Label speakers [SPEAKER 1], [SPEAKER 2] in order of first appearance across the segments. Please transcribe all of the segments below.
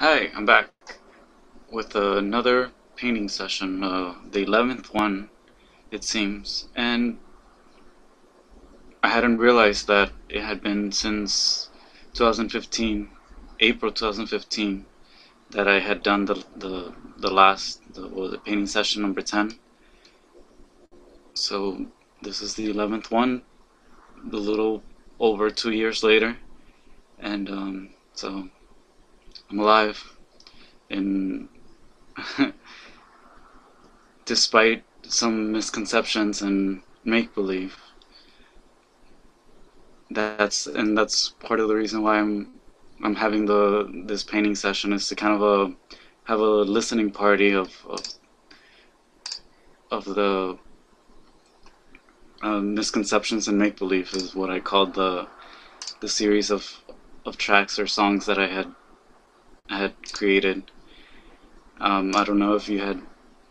[SPEAKER 1] Hi, I'm back with another painting session, the 11th one, it seems. And I hadn't realized that it had been since 2015, April 2015, that I had done the painting session number 10. So this is the 11th one, a little over 2 years later. And so I'm alive. And despite some misconceptions and make-believe, that's part of the reason why I'm having this painting session, is to kind of have a listening party of the misconceptions and make believe, is what I called the series of tracks or songs that I had created. I don't know if you had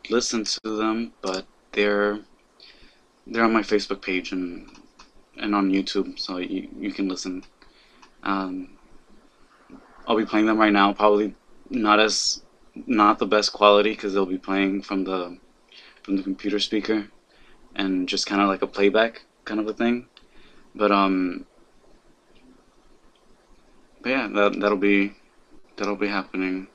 [SPEAKER 1] listened to them, but they're they're on my Facebook page and on YouTube, so you can listen. Um, I'll be playing them right now. Probably not as not the best quality, because they'll be playing from the computer speaker, and just kind of like a playback kind of a thing. But but yeah, that'll be happening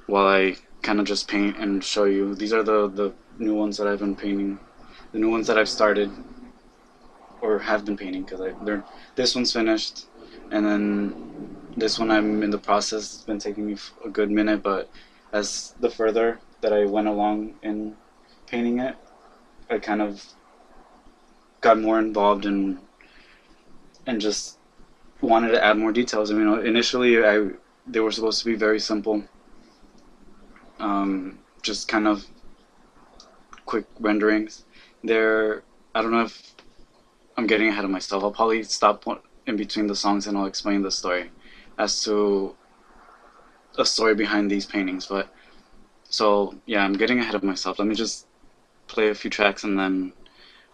[SPEAKER 1] while I kind of just paint and show you. These are the new ones that I've been painting, the new ones that I've started or have been painting, because they're this one's finished, and then this one I'm in the process. It's been taking me a good minute, but as the further that I went along in painting it, I kind of got more involved and just wanted to add more details. I mean, initially they were supposed to be very simple, just kind of quick renderings. They're I don't know if I'm getting ahead of myself. I'll probably stop in between the songs and I'll explain the story as to a story behind these paintings. But so yeah, I'm getting ahead of myself. Let me just play a few tracks and then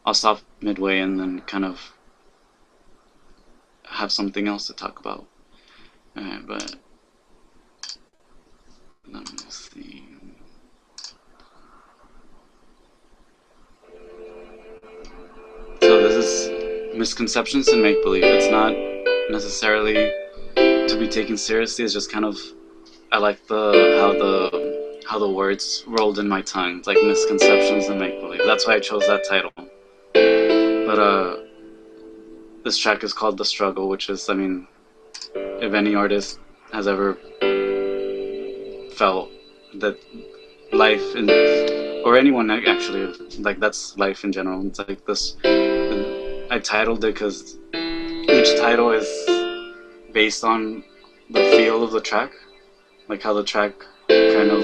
[SPEAKER 1] I'll stop midway and then kind of have something else to talk about. Alright, but let me see. So this is misconceptions and make believe. It's not necessarily to be taken seriously. It's just kind of, I like the words rolled in my tongue. It's like misconceptions and make believe. That's why I chose that title. But this track is called "The Struggle," which is, I mean, if any artist has ever felt that life in, or anyone actually, like, that's life in general. It's like this. I titled it because each title is based on the feel of the track, like how the track kind of,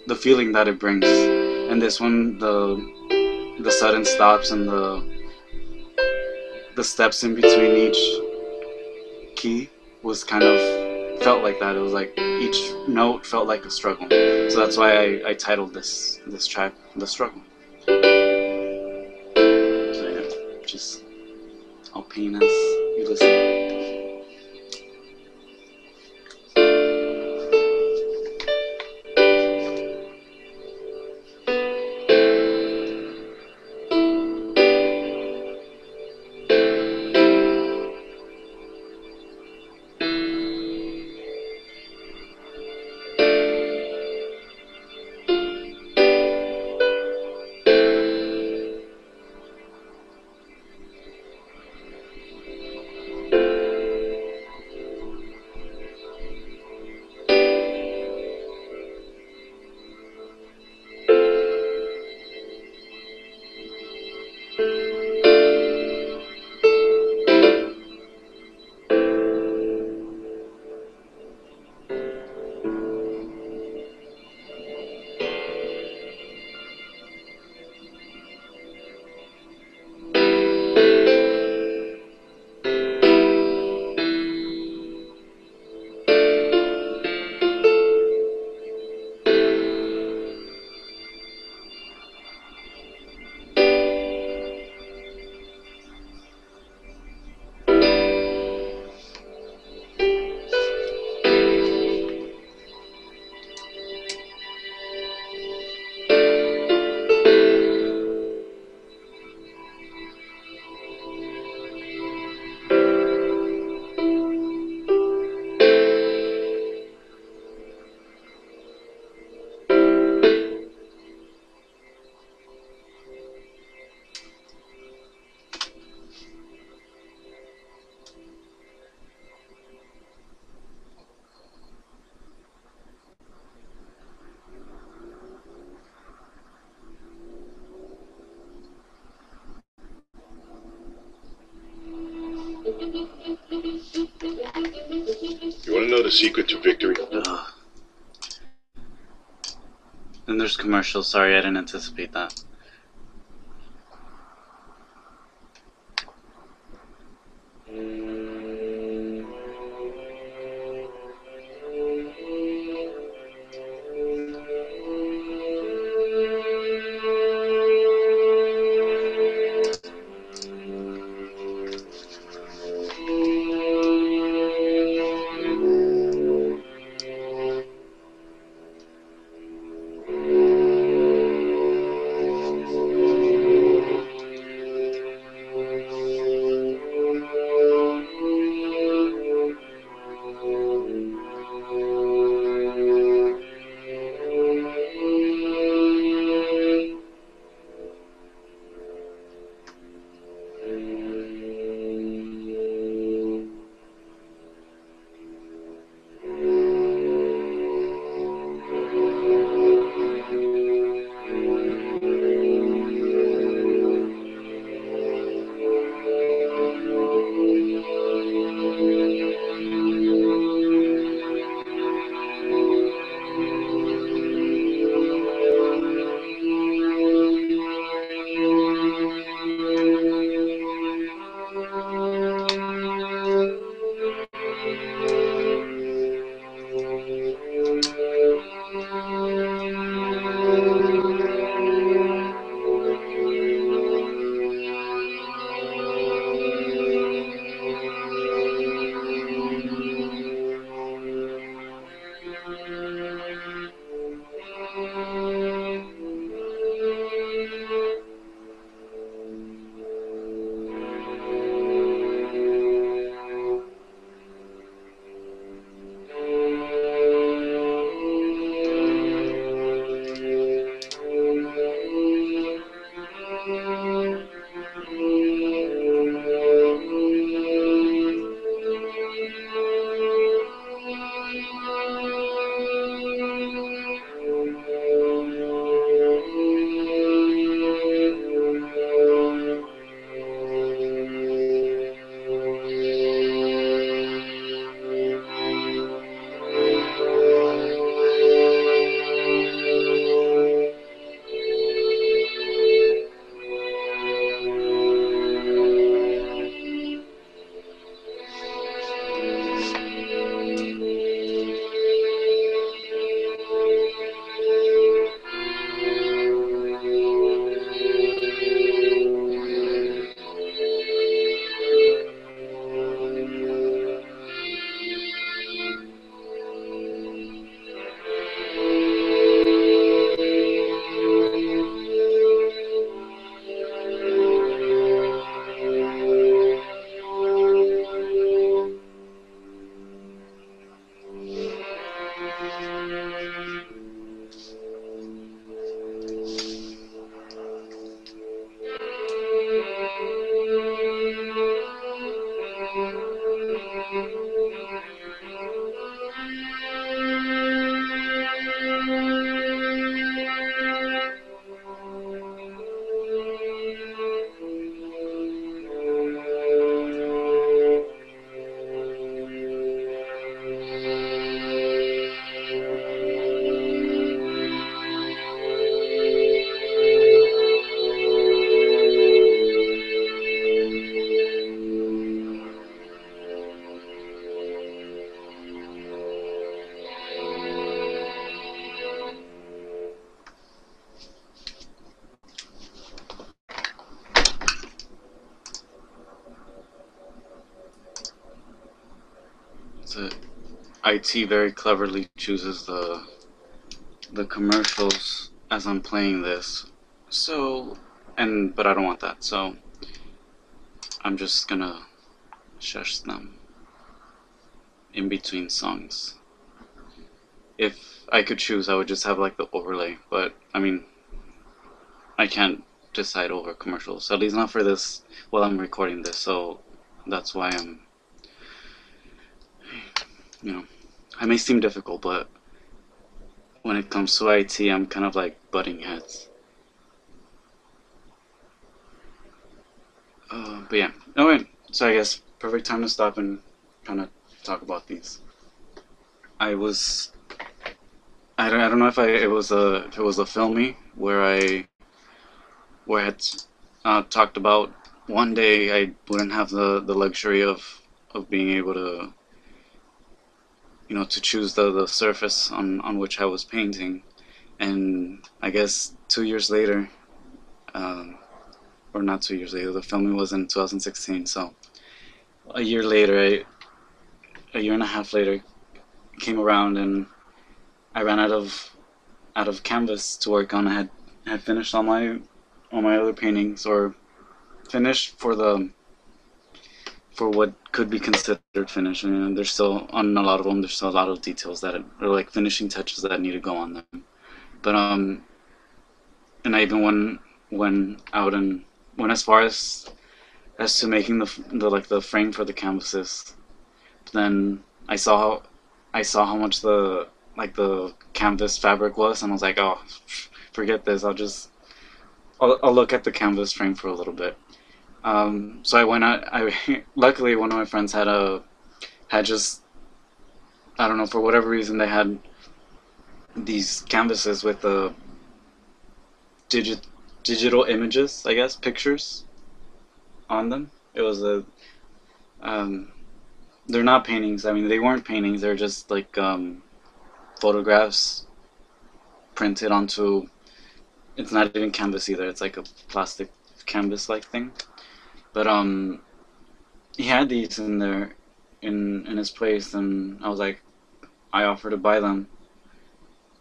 [SPEAKER 1] the feeling that it brings. And this one, the sudden stops and the steps in between each key was kind of felt like that. It was like each note felt like a struggle. So that's why I titled this track "The Struggle." So yeah, just I'll paint as you listen.
[SPEAKER 2] You want to know the secret to victory?
[SPEAKER 1] Ugh. Then there's commercials. Sorry, I didn't anticipate that. So IT very cleverly chooses the commercials as I'm playing this. So, but I don't want that. So I'm just gonna shush them in between songs. If I could choose, I would just have like the overlay, but I mean, I can't decide over commercials, at least not for this while I'm recording this. So that's why you know, I may seem difficult, but when it comes to IT, I'm kind of like butting heads. But yeah, alright, so I guess perfect time to stop and kind of talk about these. I was I don't know if it was a Filmie where I had talked about one day I wouldn't have the luxury of being able to, to choose the surface on which I was painting. And I guess 2 years later, um, or not 2 years later, the filming was in 2016. So a year later, a year and a half later, came around and I ran out of canvas to work on. I had finished all my other paintings, or finished for what could be considered finished. And there's still on a lot of them. There's still a lot of details that are like finishing touches that need to go on them. But and I even went out and went as far as to making the like the frame for the canvases. But then I saw how much the like the canvas fabric was, and I was like, oh, forget this. I'll look at the canvas frame for a little bit. So I went out. I luckily one of my friends had just, I don't know, for whatever reason they had these canvases with the digit digital images, I guess, pictures on them. It was a um, they're not paintings. I mean, they weren't paintings. They're just like photographs printed onto. It's not even canvas either. It's like a plastic canvas like thing. But he had these in there in his place, and I was like, I offered to buy them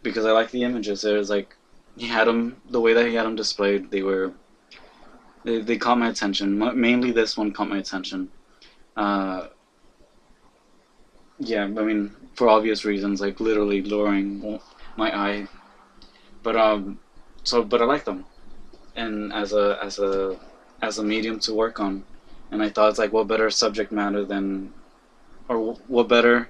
[SPEAKER 1] because I like the images. It was like he had them the way that he had them displayed. They caught my attention. Mainly this one caught my attention. Uh, yeah, I mean for obvious reasons, like literally luring my eye. But but I like them, and as a medium to work on. And I thought it's like what better subject matter than, or what better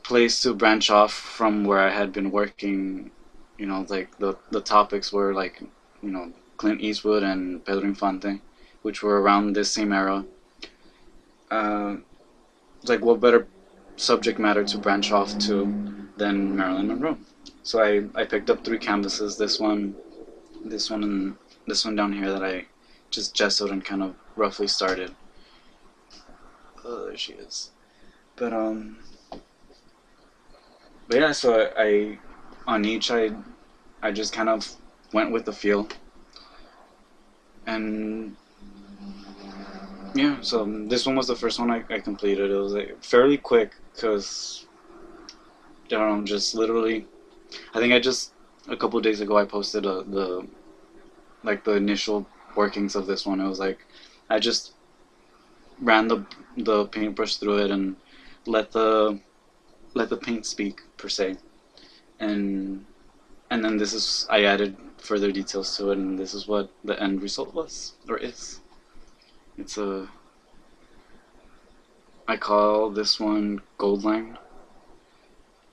[SPEAKER 1] place to branch off from where I had been working. Like the topics were like, Clint Eastwood and Pedro Infante, which were around this same era. Uh, it's like what better subject matter to branch off to than Marilyn Monroe. So I picked up three canvases. This one, and this one down here that I just gessoed and kind of roughly started. Oh, there she is. But but yeah. So I on each I just kind of went with the feel, and yeah. So this one was the first one I completed. It was like fairly quick because I don't know, just literally. I think I just a couple of days ago I posted the like the initial workings of this one. It was like I just ran the paintbrush through it and let the let the paint speak per se, and then this is I added further details to it, and this is what the end result was or is. It's a I call this one Gold Line.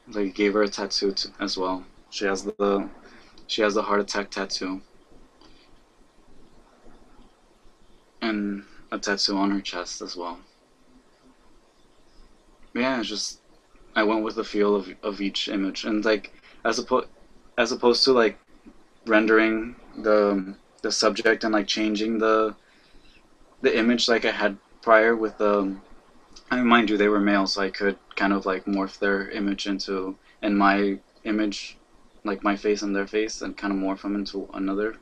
[SPEAKER 1] They gave her a tattoo as well. She has the heart attack tattoo and a tattoo on her chest as well. Yeah, it's just I went with the feel of each image, and like as as opposed to like rendering the subject and like changing the image like I had prior with I mean, mind you, they were male, so I could kind of like morph their image into and my image, like my face and their face, and kind of morph them into another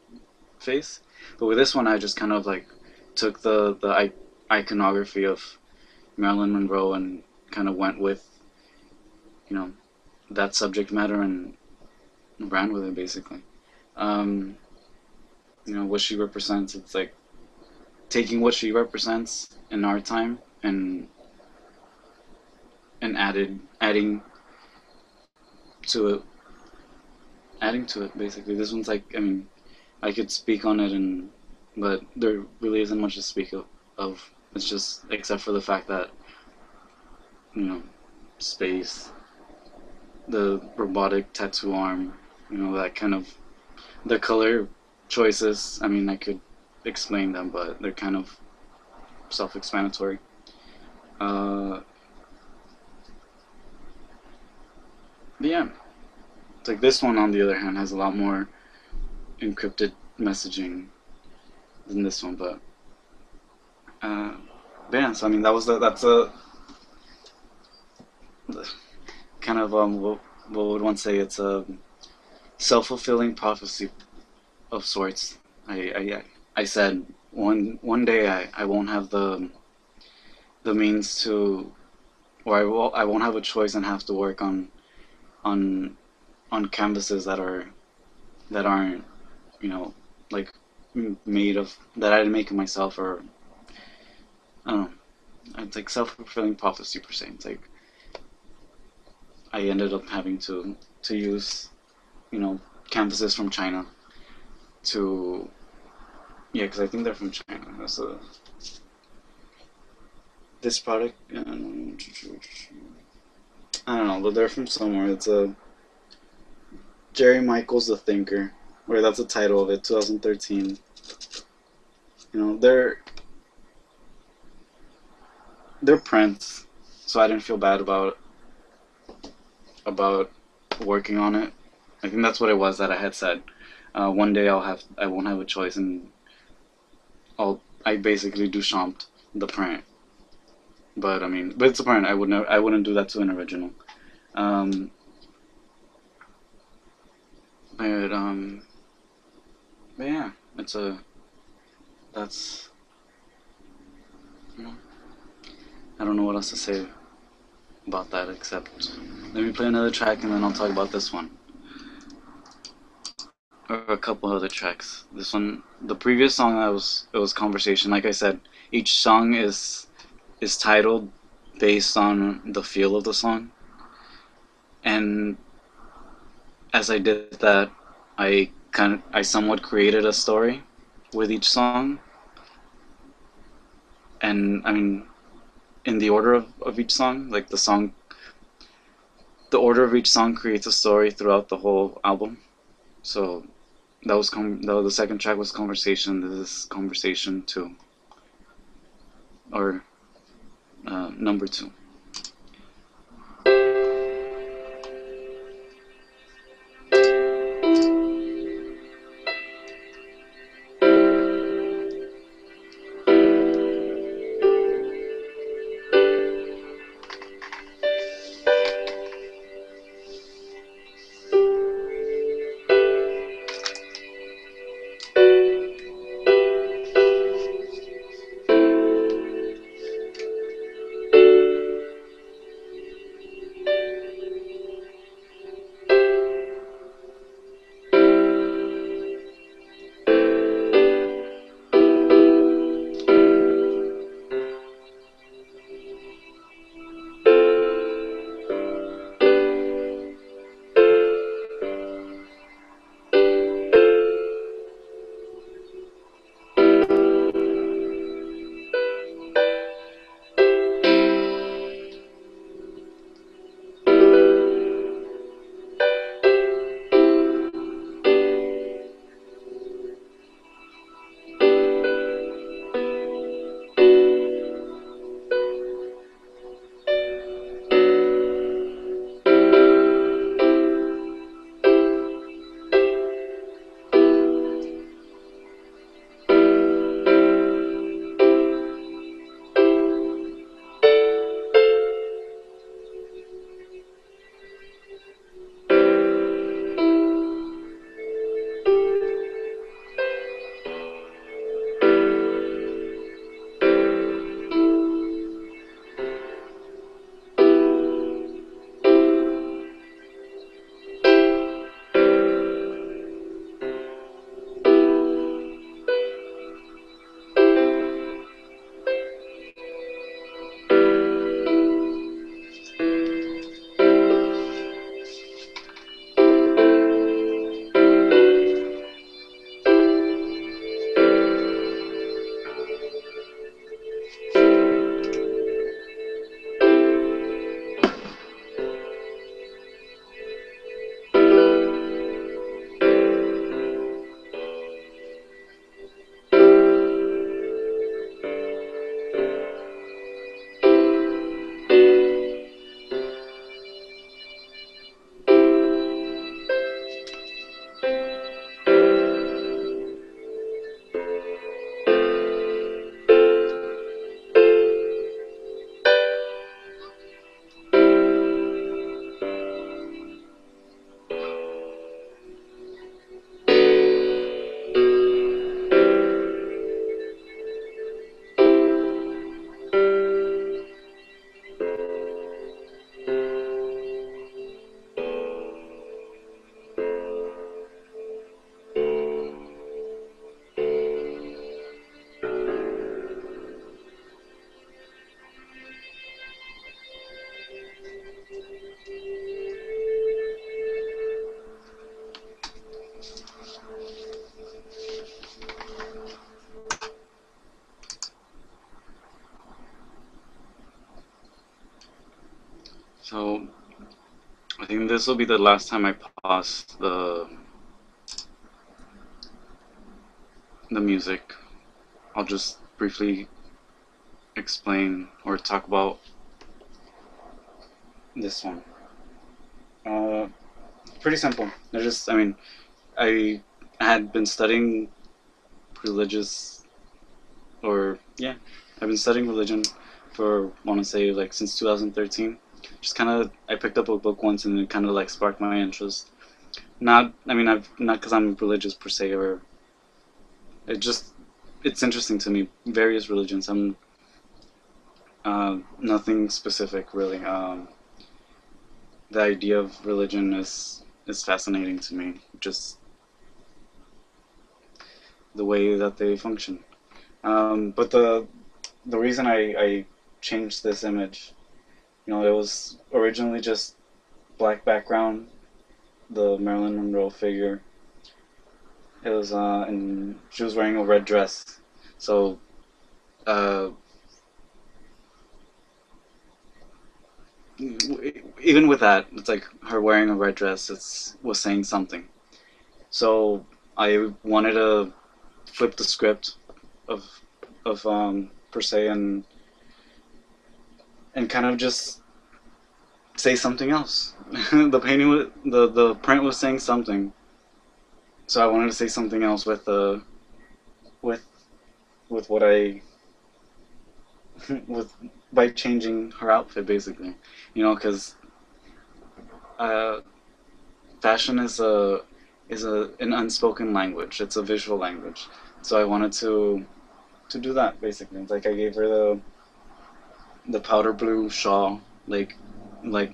[SPEAKER 1] face. But with this one, I just kind of like took the iconography of Marilyn Monroe and kind of went with you know that subject matter and ran with it basically. Um, what she represents. It's like taking what she represents in our time and adding to it, adding to it basically. This one's like, I mean, I could speak on it, but there really isn't much to speak of. It's just except for the fact that you know space, the robotic tattoo arm, that kind of the color choices. I mean, I could explain them, but they're kind of self-explanatory. Uh, but yeah, it's like this one on the other hand has a lot more encrypted messaging than this one, uh, but yeah. So I mean, that's a kind of what would one say? It's a self-fulfilling prophecy of sorts. I said one day I won't have the means to, or I won't have a choice and have to work on on canvases that aren't, you know, like made of, that I didn't make it myself, or I don't know. It's like self-fulfilling prophecy per se. It's like I ended up having to use, you know, canvases from China to, yeah, because I think they're from China. That's a this product. I don't know, but they're from somewhere. It's a Jerry Michaels the Thinker, or that's the title of it, 2013. You know, they're prints, so I didn't feel bad about working on it. I think that's what it was that I had said. One day I won't have a choice, and I basically Duchamped the print. But I mean, but it's a print. I wouldn't do that to an original. Um, but but yeah, it's a that's you know, I don't know what else to say about that except let me play another track and then I'll talk about this one or a couple other tracks. This one, the previous song, it was Conversation. Like I said, each song is titled based on the feel of the song, and as I did that, I somewhat created a story with each song, and I mean in the order of each song, like the order of each song creates a story throughout the whole album. So the second track was Conversation. This is Conversation 2, or number 2. So I think this will be the last time I pause the music. I'll just briefly explain or talk about this one. Uh, Pretty simple. They're just, I mean, I had been studying religious, or yeah, I've been studying religion for, I want to say, like since 2013. Just kind of, I picked up a book once and it kind of like sparked my interest. Not, I mean, I've not because I'm religious per se, or it just, it's interesting to me. Various religions. I'm nothing specific really. The idea of religion is fascinating to me. Just the way that they function. But the reason I changed this image, it was originally just black background, the Marilyn Monroe figure. It was and she was wearing a red dress. So uh, even with that, it's like her wearing a red dress. Was saying something. So I wanted to flip the script of per se, and kind of just say something else. The print was saying something, so I wanted to say something else with with what I with by changing her outfit basically, because uh, fashion is an unspoken language. It's a visual language. So I wanted to do that basically. It's like I gave her the powder blue shawl, like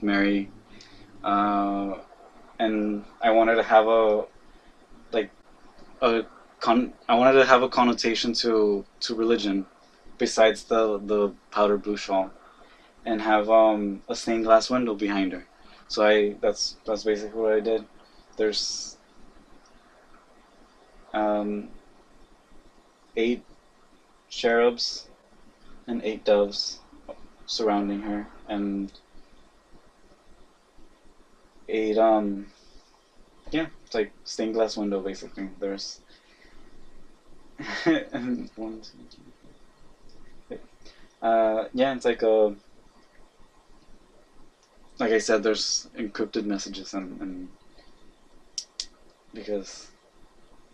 [SPEAKER 1] Mary, uh, and I wanted to have like a I wanted to have a connotation to religion besides the powder blue shawl, and have a stained glass window behind her. So that's basically what I did. There's um, 8 cherubs and 8 doves surrounding her, and 8 yeah, it's like stained glass window basically. There's and one, two, three. Yeah, it's like I said, there's encrypted messages, and because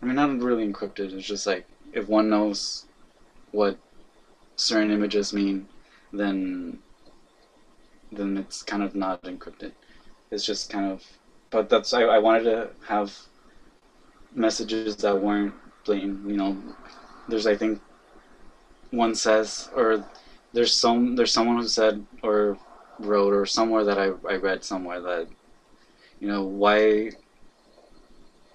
[SPEAKER 1] I mean, not really encrypted. It's just like if one knows what certain images mean, then it's kind of not encrypted. It's just kind of, but I wanted to have messages that weren't blatant. There's, I think, one says, or there's someone who said or wrote, or somewhere that I read somewhere that,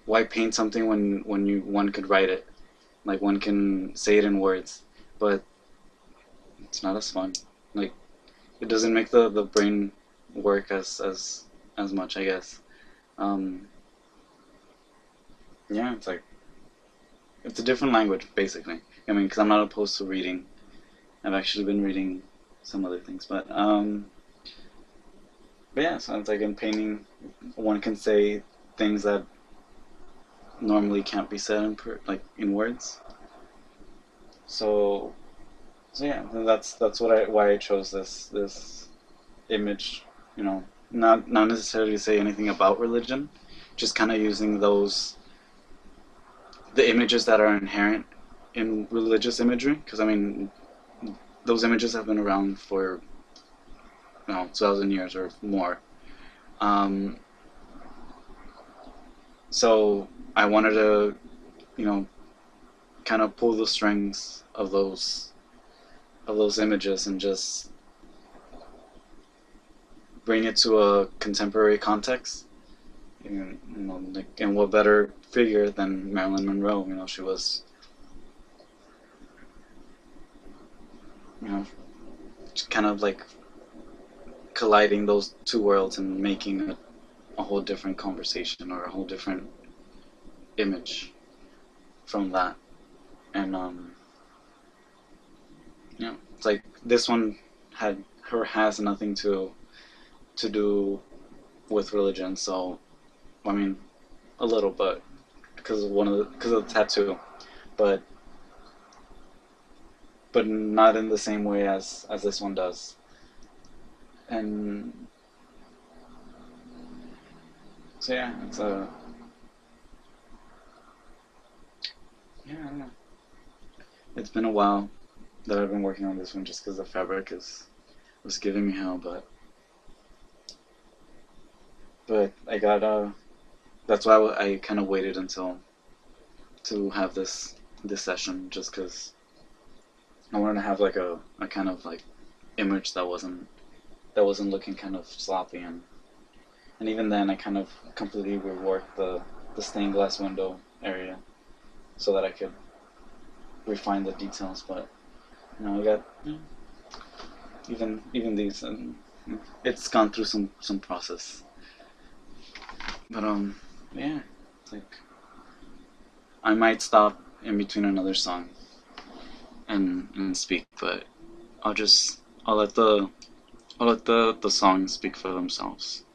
[SPEAKER 1] why paint something when one could write it, like one can say it in words, but it's not as fun. Like, it doesn't make the brain work as much, I guess. Um, yeah, it's like it's a different language basically. I mean, because I'm not opposed to reading. I've actually been reading some other things, but yeah, so it's like in painting, one can say things that normally can't be said like in words. So yeah, that's why I chose this image. Not necessarily to say anything about religion, just kind of using the images that are inherent in religious imagery. Because I mean, those images have been around for 2,000 years or more. Um, so I wanted to, you know, kind of pull the strings of those images and just bring it to a contemporary context. Like, and what better figure than Marilyn Monroe? She was, just kind of like colliding those two worlds and making a whole different conversation or a whole different image from that. And it's like this one has nothing to do with religion. So I mean, a little, but because of the tattoo, but not in the same way as this one does. And so yeah, it's a yeah. I don't know. It's been a while that I've been working on this one just because the fabric is was giving me hell, but I got that's why I kind of waited until to have this session just because I wanted to have like a kind of like image that wasn't looking kind of sloppy, and even then I kind of completely reworked the stained glass window area so that I could refine the details. But I got even these, and it's gone through some process. But yeah, it's like I might stop in between another song and speak, but I'll just I'll let the songs speak for themselves.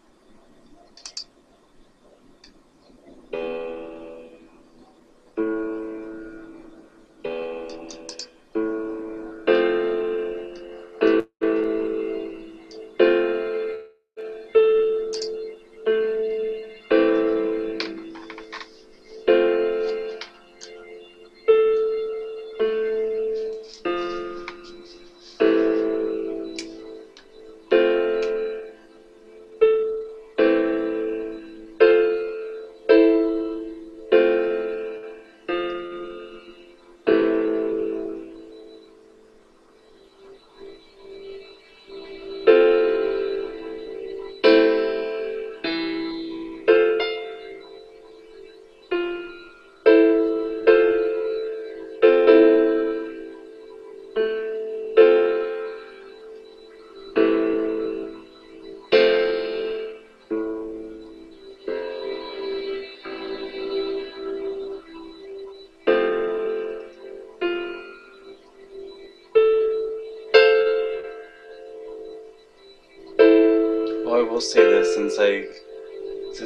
[SPEAKER 1] Well, I will say this since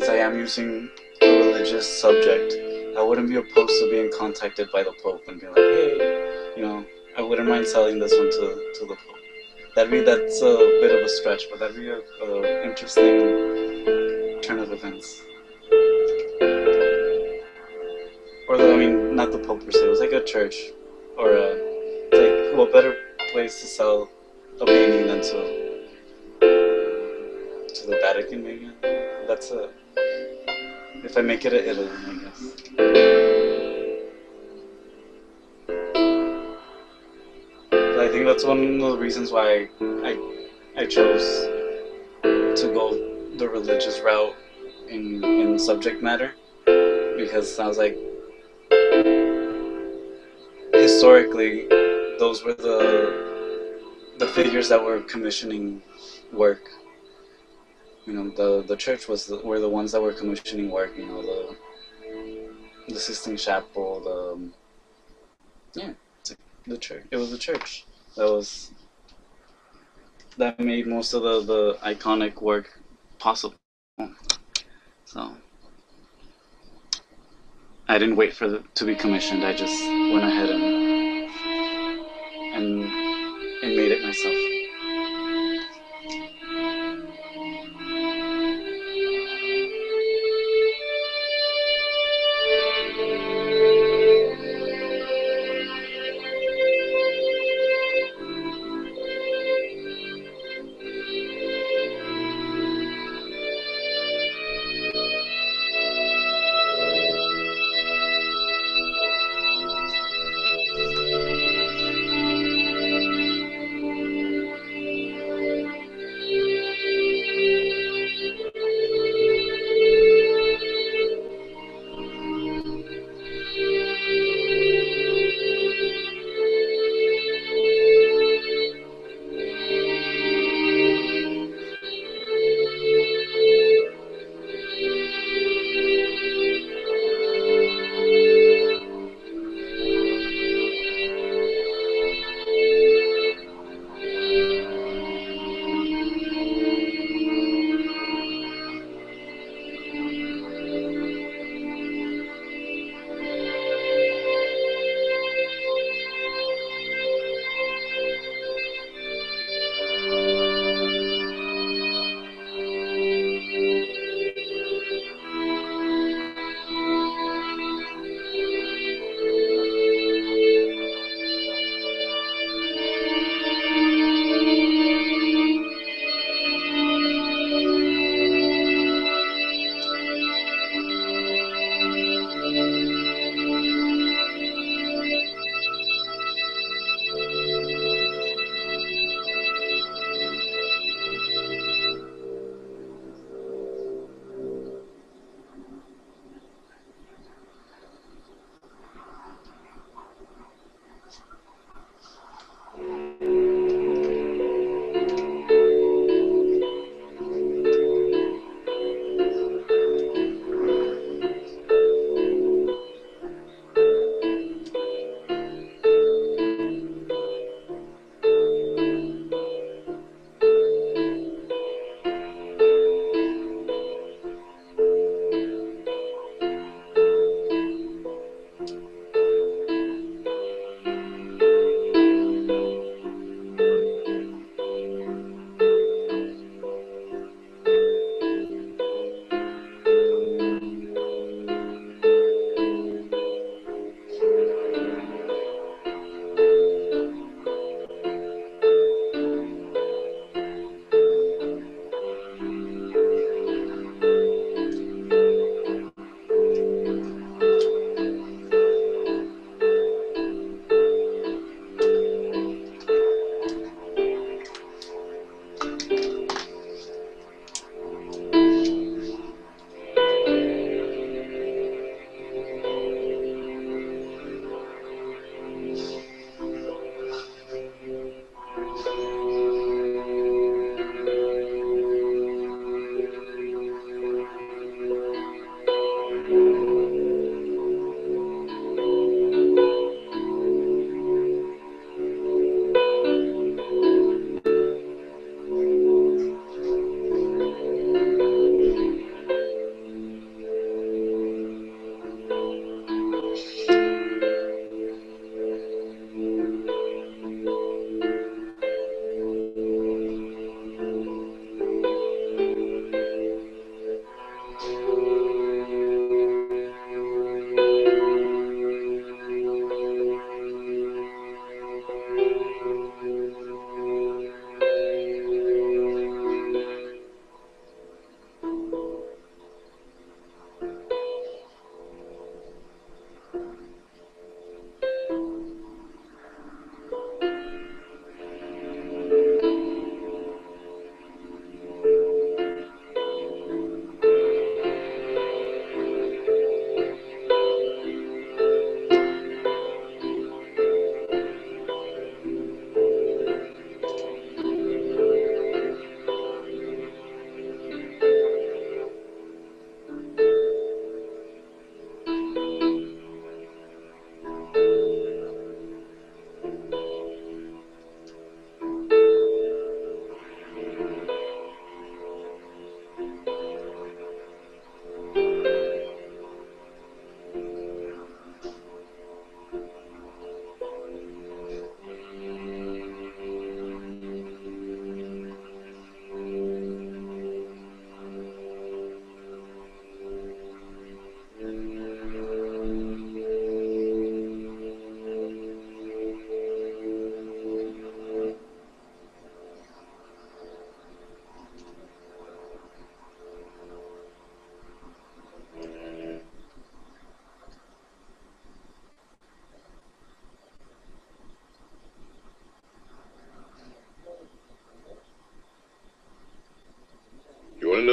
[SPEAKER 1] I am using a religious subject, I wouldn't be opposed to being contacted by the Pope and be like, hey, I wouldn't mind selling this one to the Pope. That's a bit of a stretch, but that'd be a interesting turn of events. Or I mean, not the Pope per se. It was like a church, or it's like what better place to sell a painting than to the Vatican, maybe. That's a if I make it a Italy, I guess. But I think that's one of the reasons why I chose to go the religious route in subject matter, because I was like, historically, those were the figures that were commissioning work. The church were the ones that were commissioning work. The Sistine Chapel, yeah, it's like the church. It was the church that that made most of the iconic work possible. So I didn't wait for to be commissioned. I just went ahead and and made it myself.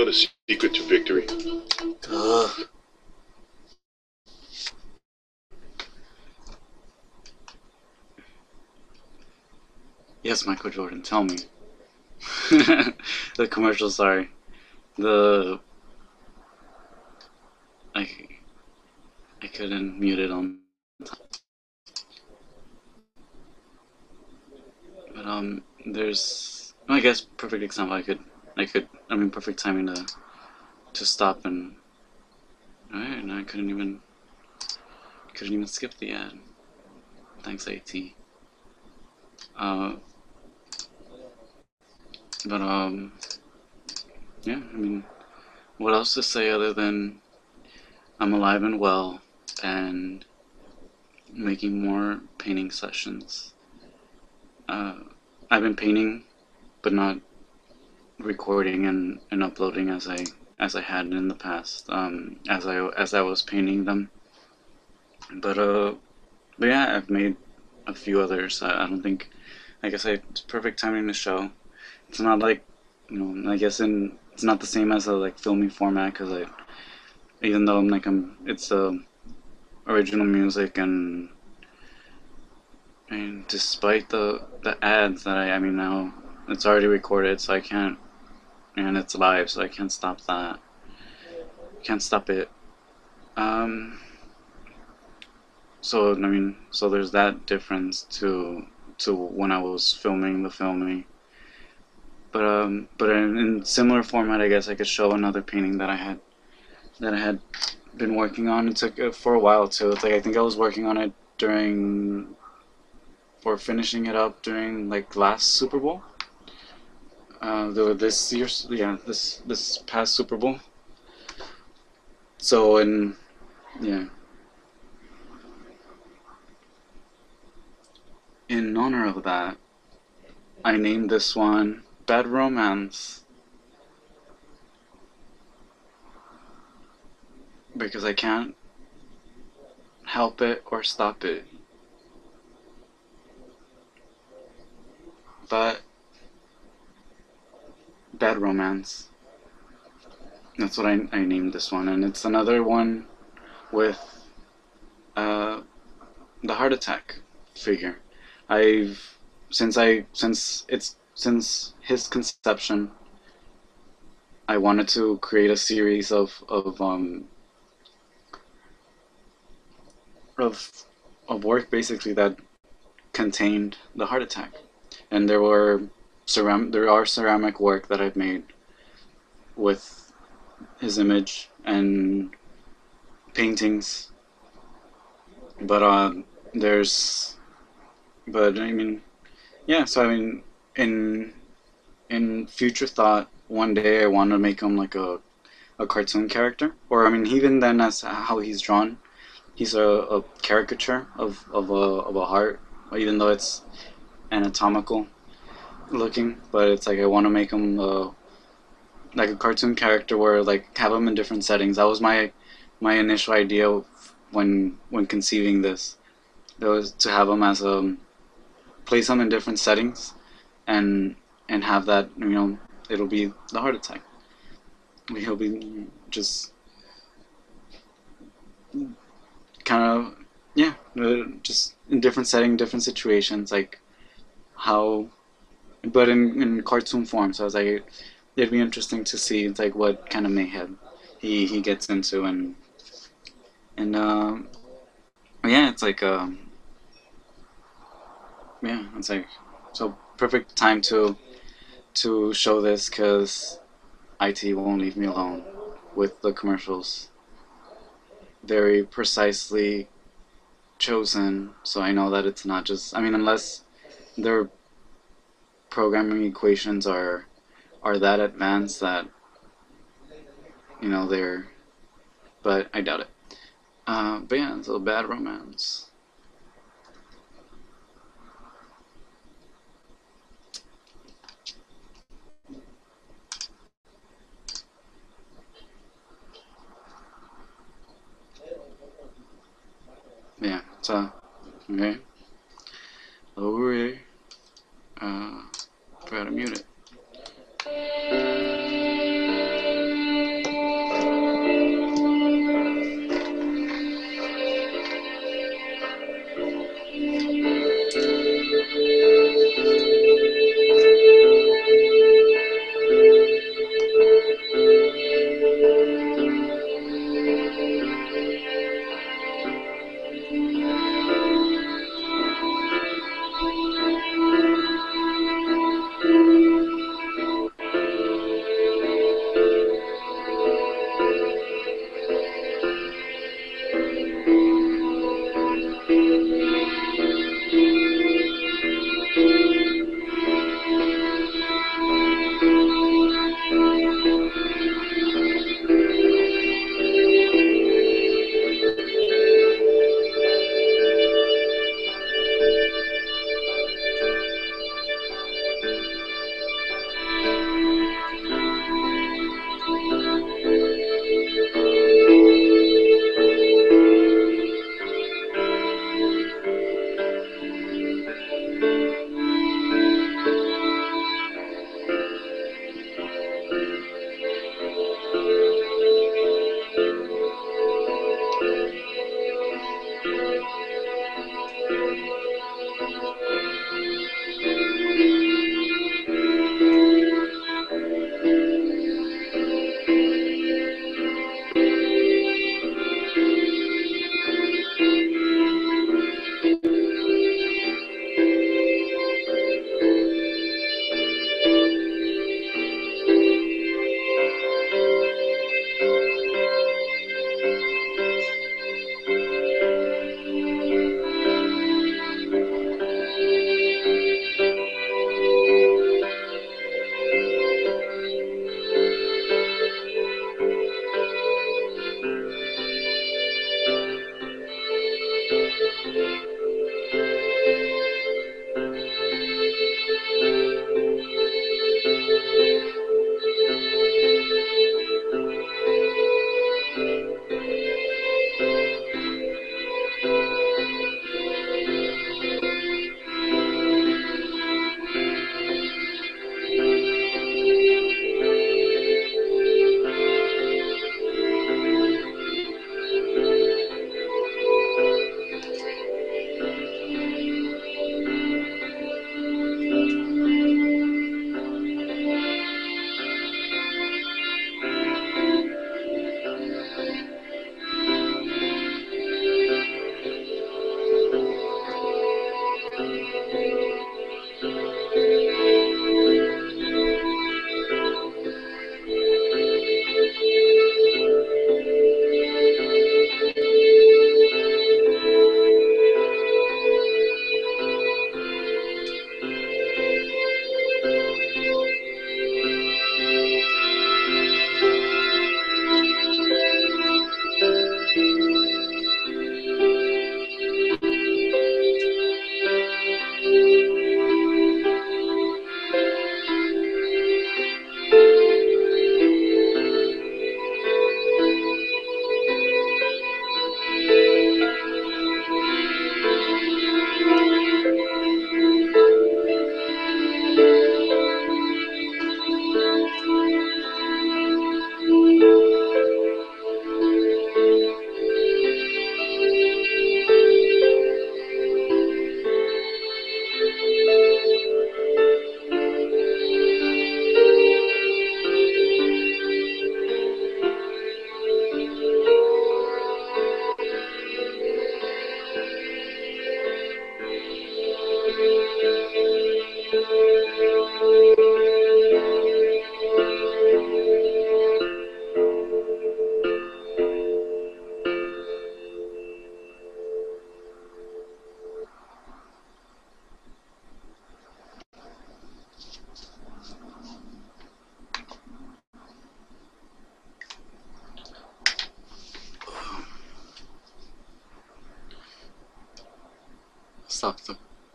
[SPEAKER 2] want a secret to victory?
[SPEAKER 1] Ugh. Yes, Michael Jordan, tell me. The commercial, sorry. The I I couldn't mute it on time. But there's I guess perfect example. I mean perfect timing to stop and alright. No, I couldn't even skip the ad. Thanks, AT. Uh, but yeah. I mean, what else to say other than I'm alive and well and making more painting sessions. Uh, I've been painting, but not recording and uploading as I had in the past. As I was painting them, but but yeah, I've made a few others. I don't think. I guess it's perfect timing to show. It's not like, I guess it's not the same as a like filming format because even though it's original music and despite the ads that I mean now it's already recorded so I can't and it's live so I can't stop that. Can't stop it. Um, so I mean, so there's that difference to when I was filming the filming. But in similar format, I guess I could show another painting that I had been working on. It took for a while too. It's like I think I was working on it during for finishing it up during like last Super Bowl. This year's yeah this past Super Bowl. So yeah, in honor of that, I named this one Bad Romance because I can't help it or stop it. But Bad Romance. That's what I named this one, and it's another one with uh, the heart attack figure. I've since his conception, I wanted to create a series of of work basically that contained the heart attack, and there are ceramic work that I've made with his image and paintings, but there's but I mean yeah. So I mean in in future thought, one day I want to make him like a cartoon character, or I mean even then as how he's drawn, he's a caricature of a heart, even though it's anatomical looking. But it's like I want to make him like a cartoon character where like have him in different settings. That was my initial idea when conceiving this. It was to have him as place him in different settings and have that it'll be the heart attack. He'll be just kind of yeah, just in different setting, different situations, like how, but in cartoon form. So I was like, it'd be interesting to see it's like what kind of mayhem he gets into and yeah, it's like yeah, it's like so perfect time to show this because IT won't leave me alone with the commercials. Very precisely chosen, so I know that it's not just. I mean, unless their programming equations are that advanced that they're. But I doubt it. But yeah, it's a Bad Romance. Yeah, so okay, lower it. Uh, Try to mute it.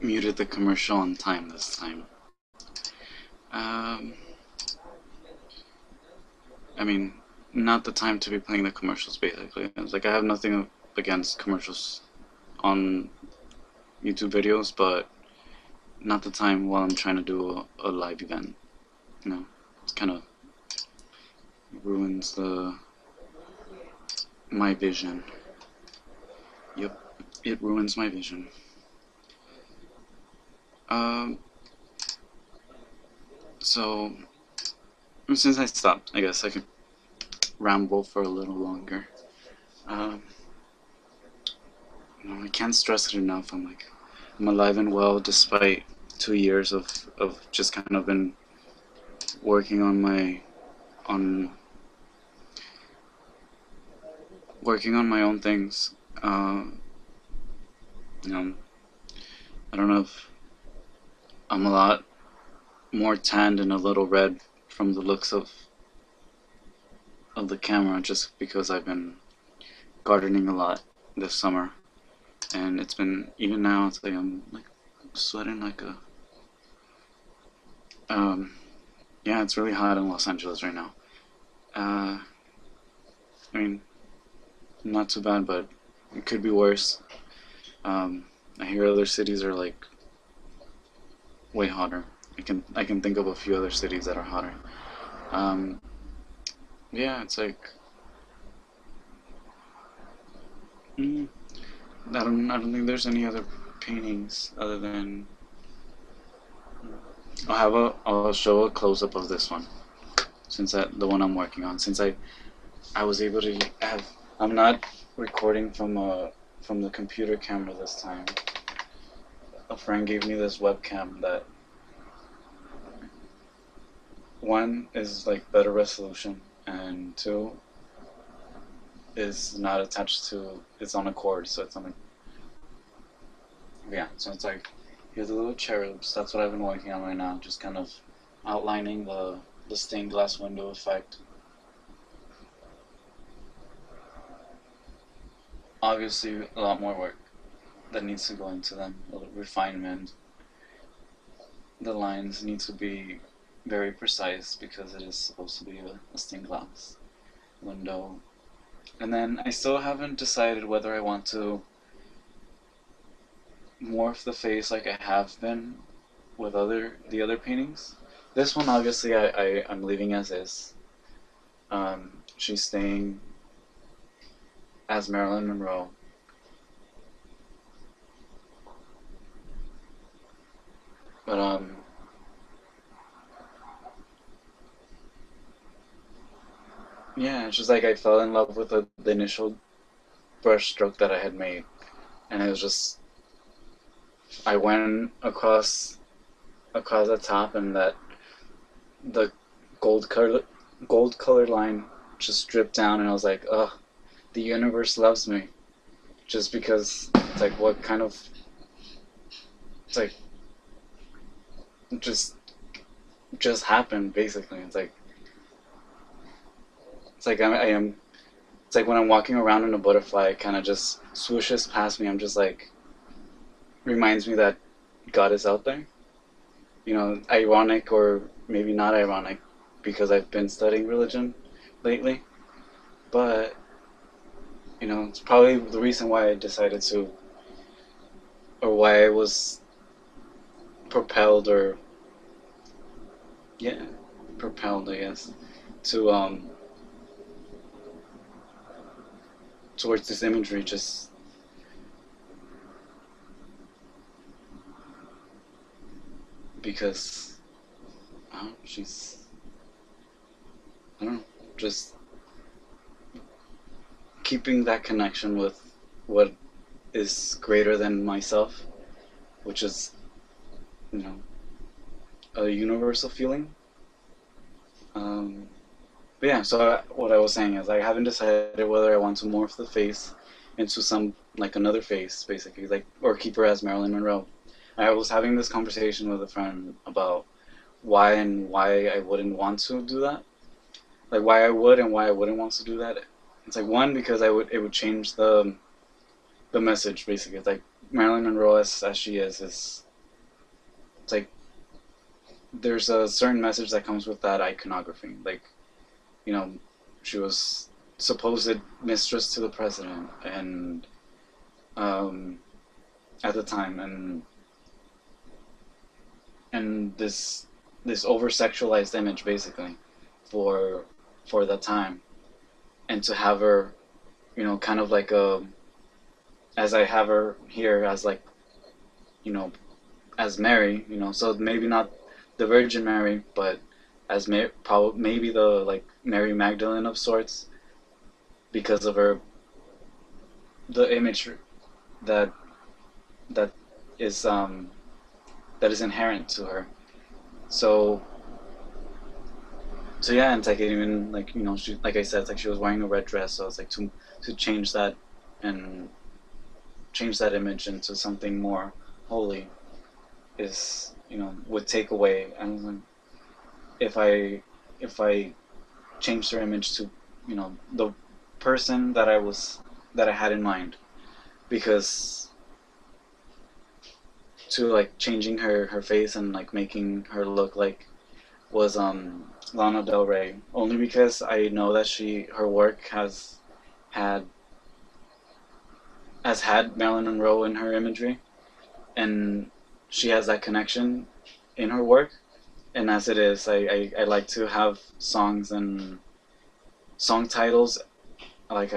[SPEAKER 1] muted the commercial on time this time. I mean, not the time to be playing the commercials, basically. It's like I have nothing against commercials on YouTube videos, but not the time while I'm trying to do a live event. You know, it's kind of ruins my vision. Yep, it ruins my vision. So since I stopped, I guess I could ramble for a little longer. I can't stress it enough. I'm alive and well despite 2 years of just kind of been working on working on my own things. I don't know if I'm a lot more tanned and a little red from the looks of the camera, just because I've been gardening a lot this summer, and it's been, even now it's like I'm like sweating like a yeah, it's really hot in Los Angeles right now. I mean, not too bad, but it could be worse. I hear other cities are like way hotter. I can think of a few other cities that are hotter. Yeah, it's like I don't think there's any other paintings other than I'll show a close up of this one, since the one I'm working on, since I was able to have, I'm not recording from the computer camera this time. A friend gave me this webcam that, one, is like better resolution, and two, is not attached to, it's on a cord, so it's on a, yeah, so it's like, here's the little cherubs. That's what I've been working on right now, just kind of outlining the stained glass window effect. Obviously a lot more work that needs to go into them, a little refinement. The lines need to be very precise because it is supposed to be a stained glass window. And then I still haven't decided whether I want to morph the face like I have been with the other paintings. This one, obviously, I'm leaving as is. She's staying as Marilyn Monroe. But yeah, it's just like I fell in love with the initial brush stroke that I had made, and it was just, I went across the top, and that the gold colored line just dripped down, and I was like, ugh, the universe loves me, just because it's like, what kind of, it's like, just happened, basically. It's like I am, it's like when I'm walking around and a butterfly, it kind of just swooshes past me. I'm just like, reminds me that God is out there. Ironic, or maybe not ironic, because I've been studying religion lately. But, it's probably the reason why I decided to, or why I was propelled, or, yeah, propelled, I guess, to, towards this imagery, just because she's, I don't know, just keeping that connection with what is greater than myself, which is, a universal feeling. But yeah, so what I was saying is, I haven't decided whether I want to morph the face into like another face, basically, like, or keep her as Marilyn Monroe. I was having this conversation with a friend about why I wouldn't want to do that, like why I would and why I wouldn't want to do that. It's like, one, because it would change the message, basically. It's like, Marilyn Monroe as she is it's like there's a certain message that comes with that iconography. Like, you know, she was supposed mistress to the president and um, at the time, and this over sexualized image basically for the time, and to have her, kind of like a, as I have her here as like, you know, as Mary, so maybe not the Virgin Mary, but as probably maybe the like Mary Magdalene of sorts, because of her, the image that that is that is inherent to her. So yeah, and it's like even like she, like I said, it's like she was wearing a red dress, so it's like to change that and change that image into something more holy is would take away. And if I change her image to the person that I had in mind, because to like changing her face and like making her look like was Lana Del Rey, only because I know that her work had had Marilyn Monroe in her imagery, and she has that connection in her work. And as it is, I like to have songs and song titles, like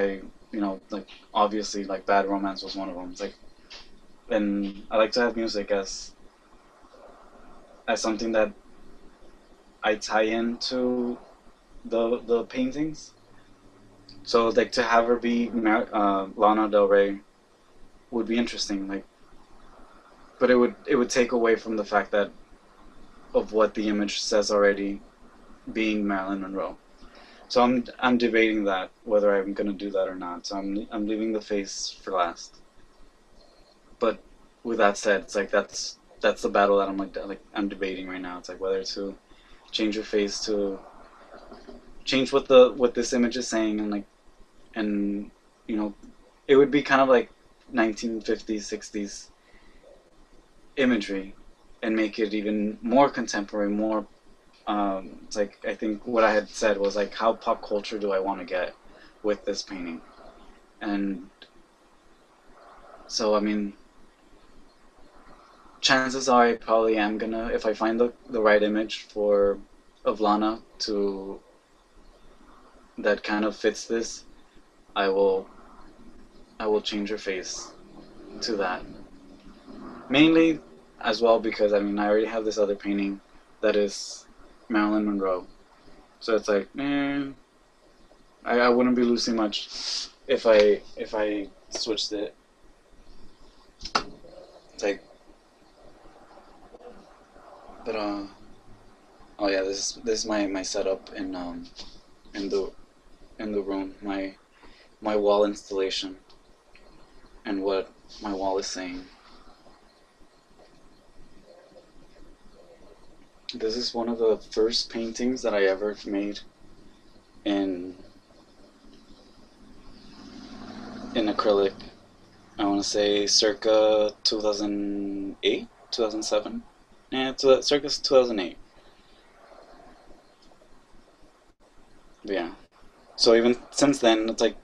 [SPEAKER 1] like obviously like Bad Romance was one of them. It's like, and I like to have music as something that I tie into the paintings. So like to have her be Lana Del Rey would be interesting. Like, but it would take away from the fact that of what the image says already, being Marilyn Monroe. So I'm debating that whether I'm gonna do that or not. So I'm leaving the face for last. But with that said, it's like that's the battle that I'm debating right now. It's like whether to change your face to change what this image is saying, and like, and it would be kind of like 1950s 60s imagery, and make it even more contemporary, more it's like, I think what I had said was like, how pop culture do I want to get with this painting? And so I mean, chances are I probably am gonna, if I find the right image for of Lana to that kind of fits this, I will change her face to that. Mainly as well because I mean I already have this other painting that is Marilyn Monroe. So it's like, I wouldn't be losing much if I switched it. It's like, but oh yeah, this is my setup in the in the room, my wall installation, and what my wall is saying. This is one of the first paintings that I ever made in acrylic. I want to say circa 2008, 2007. Yeah, circa 2008. But yeah. So even since then, it's like,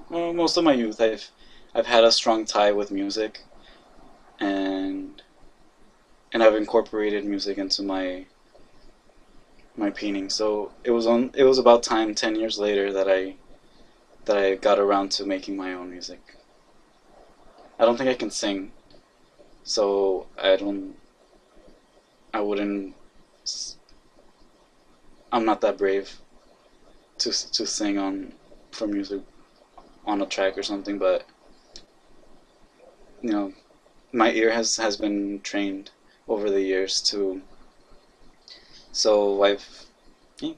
[SPEAKER 1] well, most of my youth, I've had a strong tie with music, and I've incorporated music into my painting. So it was about time 10 years later that I got around to making my own music. I don't think I can sing, so I wouldn't I'm not that brave to sing on for music on a track or something, but you know, my ear has been trained over the years to, so yeah,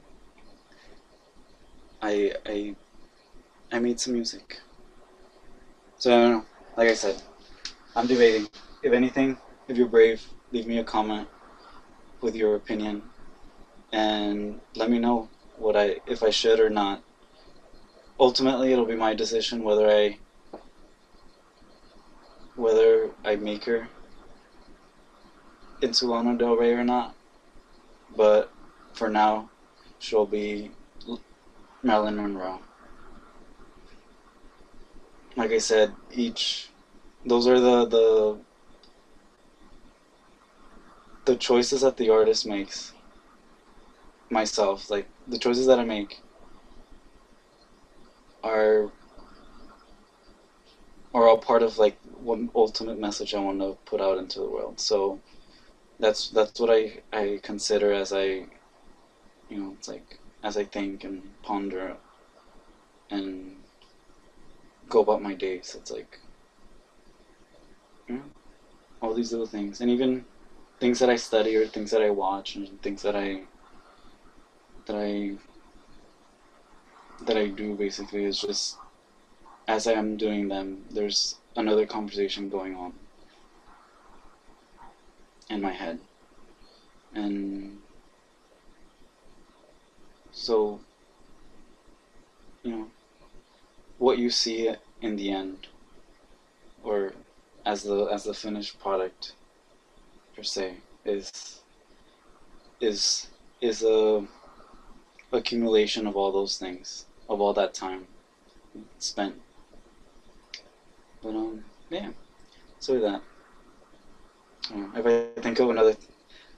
[SPEAKER 1] I I made some music. So I don't know. Like I said, I'm debating. If anything, if you're brave, leave me a comment with your opinion and let me know if I should or not. Ultimately, it'll be my decision whether I make her into Lana Del Rey or not, but for now, she'll be Marilyn Monroe. Like I said, those are the choices that the artist makes. Myself, like the choices that I make are are all part of like one ultimate message I want to put out into the world. So that's what I consider as it's like as I think and ponder and go about my days. It's like, you know, all these little things, and even things that I study or things that I watch and things that I that I do basically is just as I am doing them, there's another conversation going on in my head, and so you know what you see in the end, or as the finished product per se, is is a accumulation of all those things, of all that time spent. But yeah. So with that, if I think of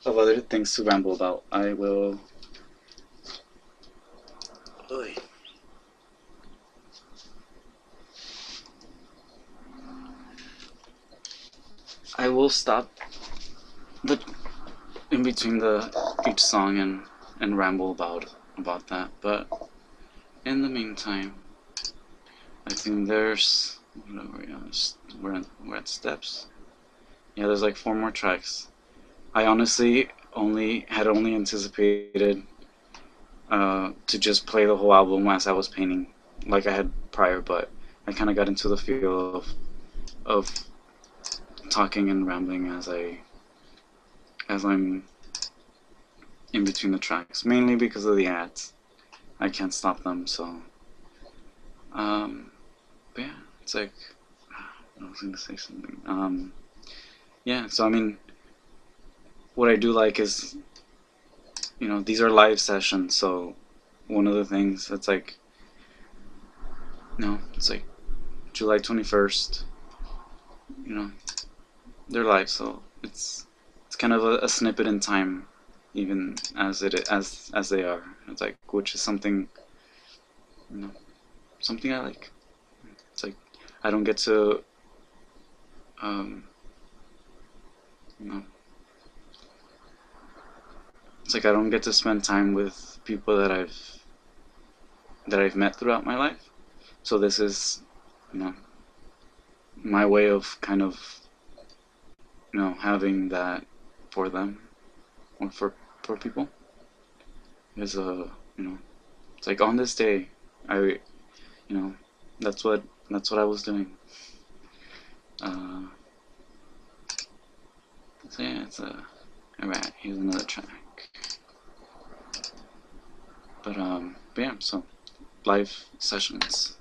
[SPEAKER 1] other things to ramble about, I will. Oy. I will stop the in between the each song and ramble about that. But in the meantime, I think there's what are we on? We're at steps. Yeah, there's like 4 more tracks. I honestly only anticipated to just play the whole album as I was painting, like I had prior, but I kind of got into the feel of talking and rambling as I'm in between the tracks, mainly because of the ads. I can't stop them, so but yeah, it's like I was gonna say something. Yeah, so I mean, what I do like is, these are live sessions, so one of the things that's like, it's like July 21st, you know, they're live, so it's kind of a snippet in time, even as they are. It's like, which is something, something I like. It's like I don't get to, um, you know, it's like I don't get to spend time with people that I've met throughout my life. So this is, you know, my way of kind of, having that for them or for people is it's like on this day, I, you know, that's what I was doing. Uh, so yeah, alright. Here's another track. But yeah, so live sessions.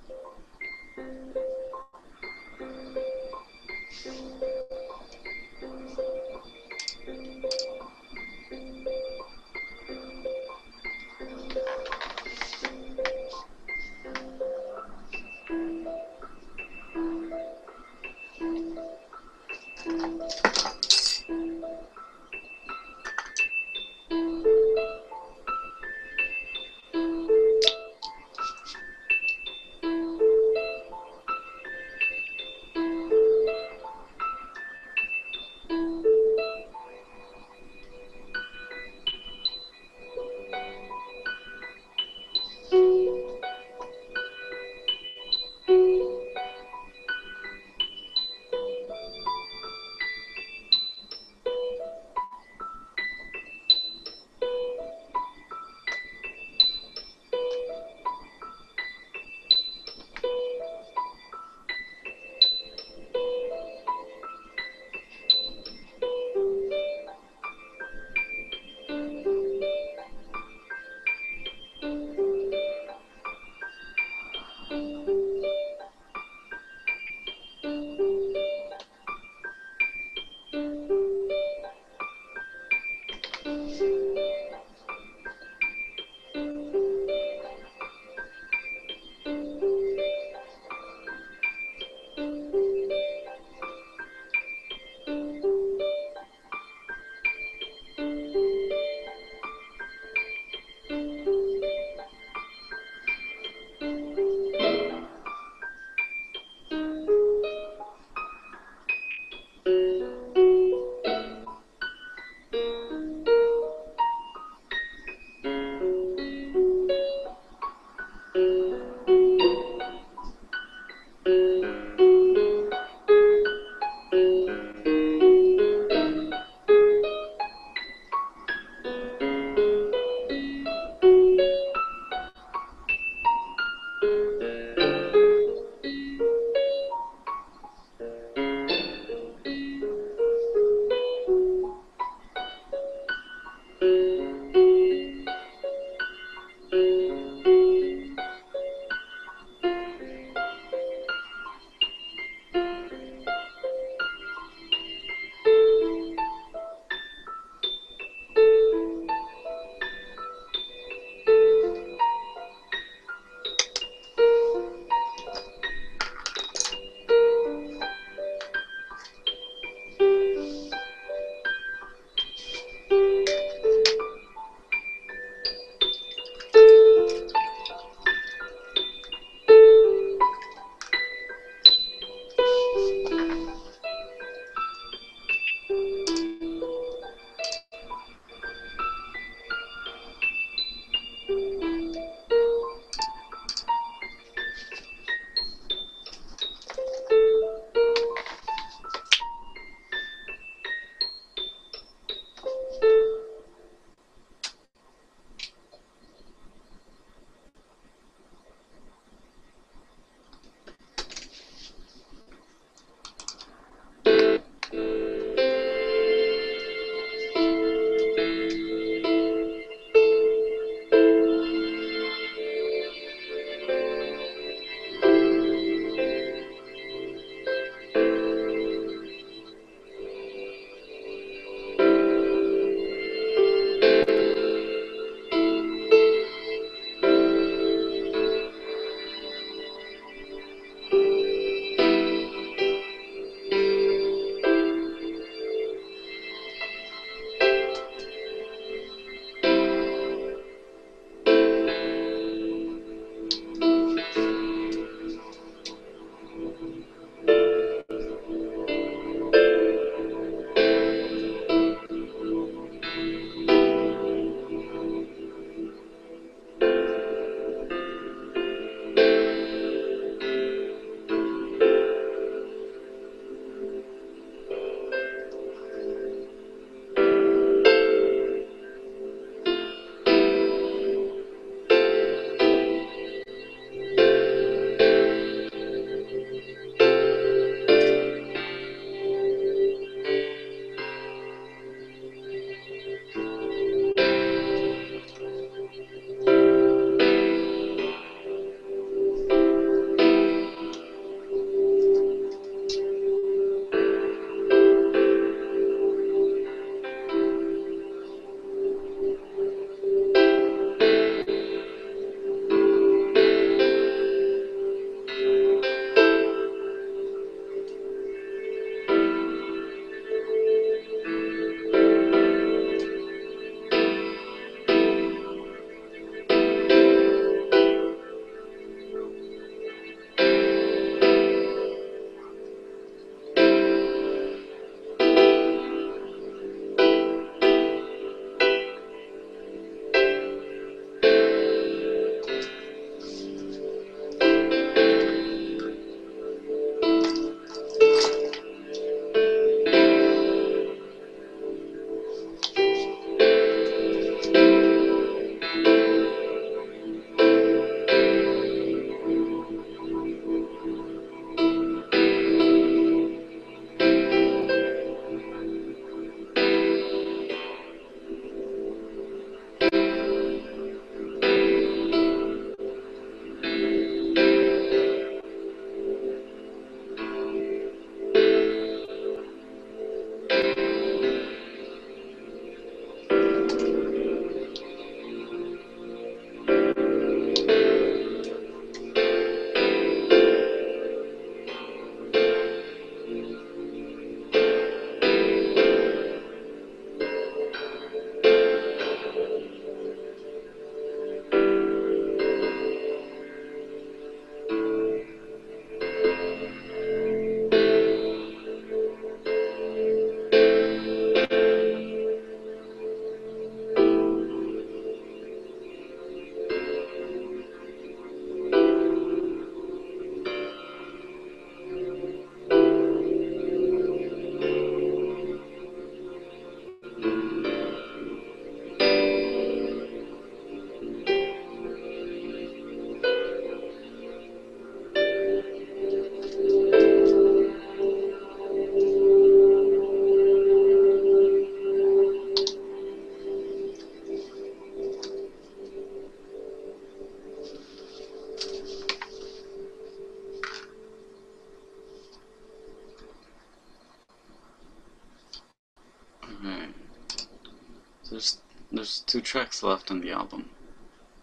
[SPEAKER 1] There's 2 tracks left in the album,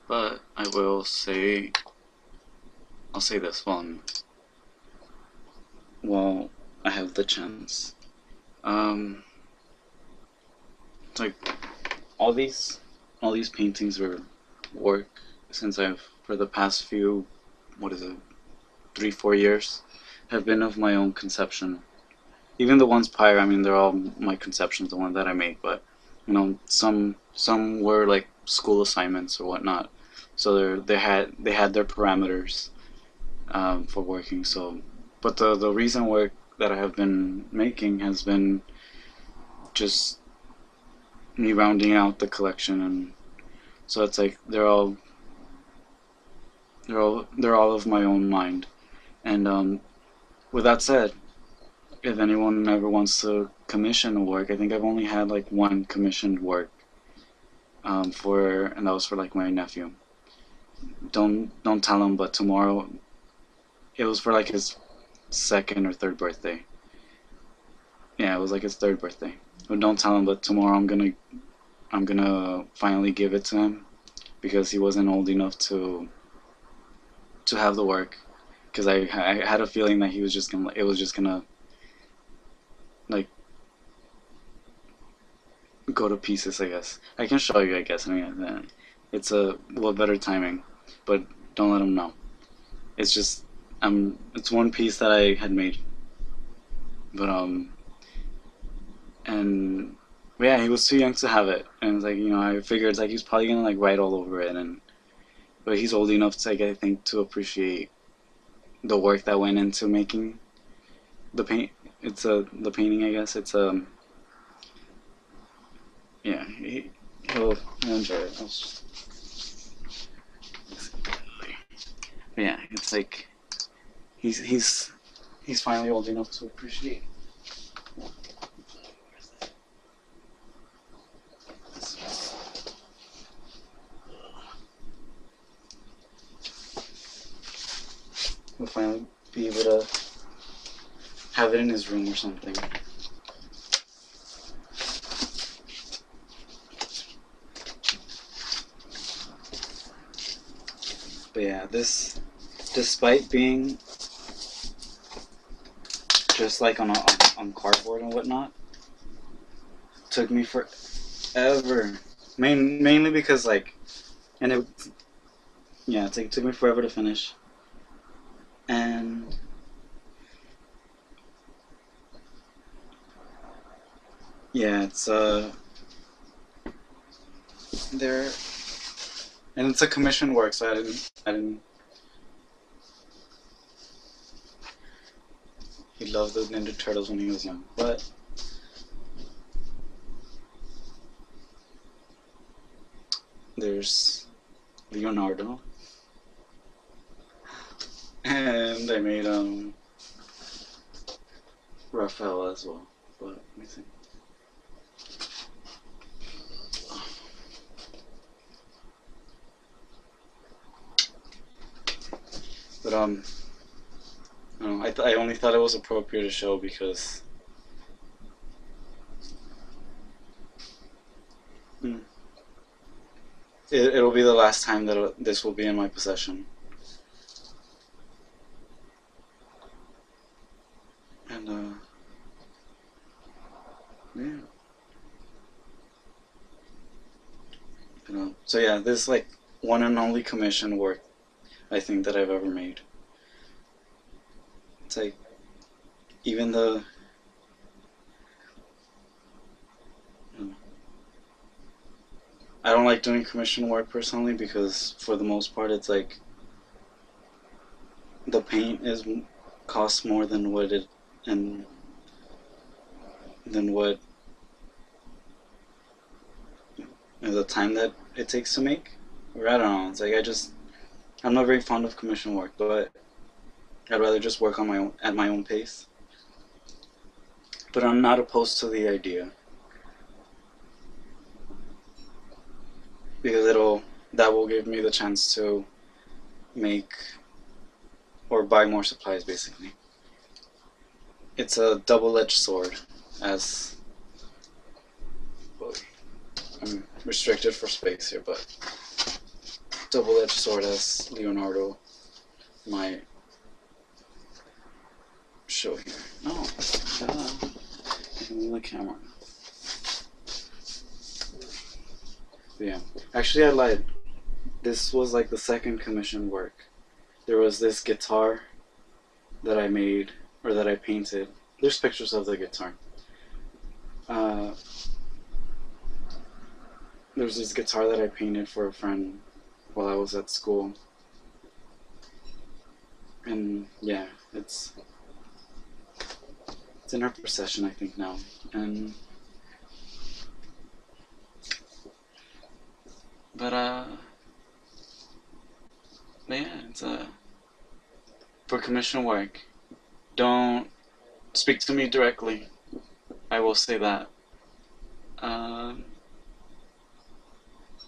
[SPEAKER 1] but I'll say this one while I have the chance. Um, it's like all these paintings were work since I've for the past few, what is it, 3-4 years, have been of my own conception. Even the ones prior, I mean, they're all my conceptions, the one that I made. But some were like school assignments or whatnot, so they had their parameters for working. So, but the recent work that I have been making has been just me rounding out the collection, and so it's like they're all of my own mind. And with that said, if anyone ever wants to commission a work, I think I've only had like one commissioned work and that was for like my nephew. Don't tell him, but tomorrow it was for like his second or third birthday. Yeah, it was like his third birthday. But don't tell him, but tomorrow I'm gonna finally give it to him because he wasn't old enough to have the work. Because I had a feeling that he was just gonna it was just gonna like go to pieces. I guess I can show you. I guess I mean it's a well better timing, but don't let him know. It's just it's one piece that I had made, but and yeah, he was too young to have it, and it's like I figured it's like he's probably gonna like write all over it, and but he's old enough to like I think to appreciate the work that went into making the paint. It's the painting, I guess. It's yeah, he'll enjoy it. But yeah, it's like he's finally old enough to appreciate. He'll finally be able to have it in his room or something. But yeah, this, despite being just like on cardboard and whatnot, took me forever. Mainly because like, and it yeah, it took me forever to finish, and yeah, it's there, and it's a commission work, so I didn't. He loved the Ninja Turtles when he was young, but there's Leonardo, and I made Raphael as well. But let me see. But I only thought it was appropriate to show because mm, it'll be the last time that this will be in my possession. And yeah. So yeah, this is like one and only commission work I think that I've ever made. It's like even the I don't like doing commission work personally because for the most part it's like the paint is costs more than what it and than what the time that it takes to make. Or I don't know. It's like I'm not very fond of commission work, but I'd rather just work on my own at my own pace. But I'm not opposed to the idea because that will give me the chance to make or buy more supplies basically. It's a double-edged sword as restricted for space here, but double-edged sword, as Leonardo might show here. No, in the camera. But yeah, actually I lied. This was like the second commission work. There was this guitar that I made, or that I painted. There's pictures of the guitar. There's this guitar that I painted for a friend while I was at school. And yeah, it's in her possession, I think, now. And but yeah, it's for commission work. Don't speak to me directly. I will say that.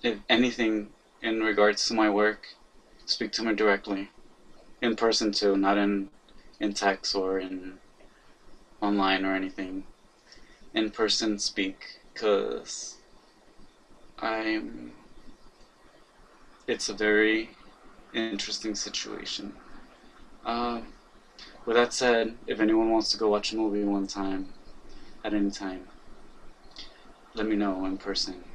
[SPEAKER 1] If anything in regards to my work, speak to me directly. In person too, not in text or in online or anything. In person speak, because it's a very interesting situation. With that said, if anyone wants to go watch a movie one time, at any time, let me know in person,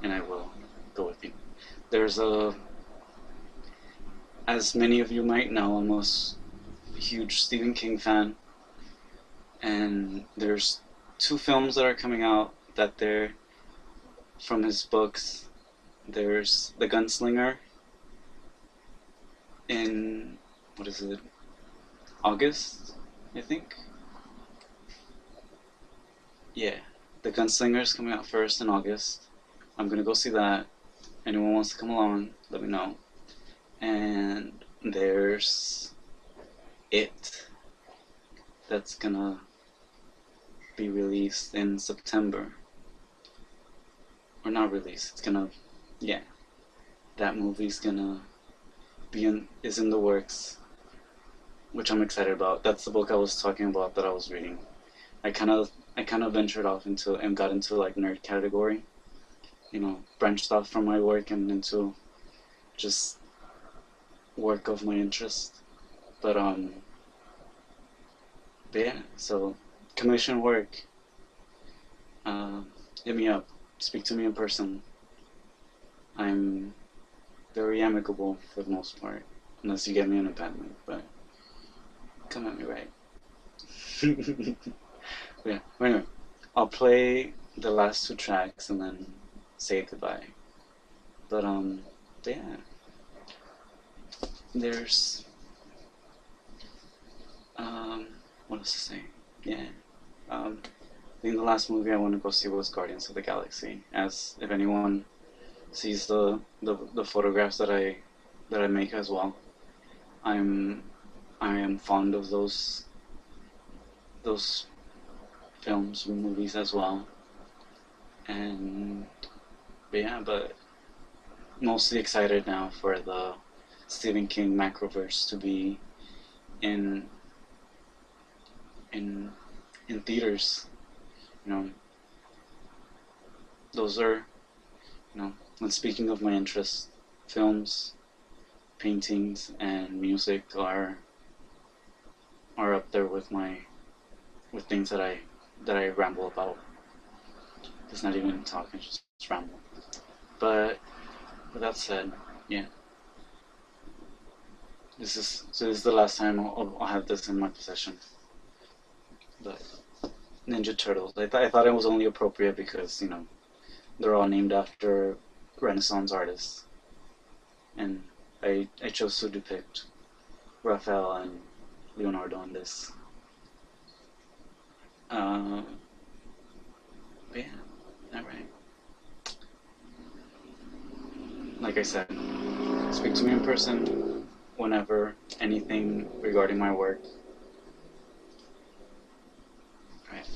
[SPEAKER 1] and I will go with you. There's as many of you might know, I'm a huge Stephen King fan, and there's 2 films that are coming out that they're from his books. There's The Gunslinger in, what is it, August, I think? Yeah, The Gunslinger is coming out first in August. I'm gonna go see that. Anyone wants to come along, let me know. And there's It, that's gonna be released in September. Or not released, it's gonna, yeah. That movie's gonna is in the works, which I'm excited about. That's the book I was talking about that I was reading. I kind of ventured off into and got into like nerd category, you know, branched off from my work and into just work of my interest. But yeah, so commission work, hit me up, speak to me in person. I'm very amicable for the most part, unless you get me in a bad mood, but come at me right. Yeah, anyway, I'll play the last 2 tracks and then say goodbye. But yeah, there's what else to say? Yeah, I think the last movie I want to go see was Guardians of the Galaxy. As if anyone sees the photographs that I make as well, I am fond of those films and movies as well. And but mostly excited now for the Stephen King Macroverse to be in theaters. You know, those are, you know, when speaking of my interests, films, paintings, and music are up there with things that I ramble about. It's not even talking, just ramble. But with that said, yeah. This is the last time I'll have this in my possession. But Ninja Turtles, I thought it was only appropriate because, you know, they're all named after Renaissance artists, and I chose to depict Raphael and Leonardo in this. But yeah, alright. Like I said, speak to me in person whenever, anything regarding my work. Right.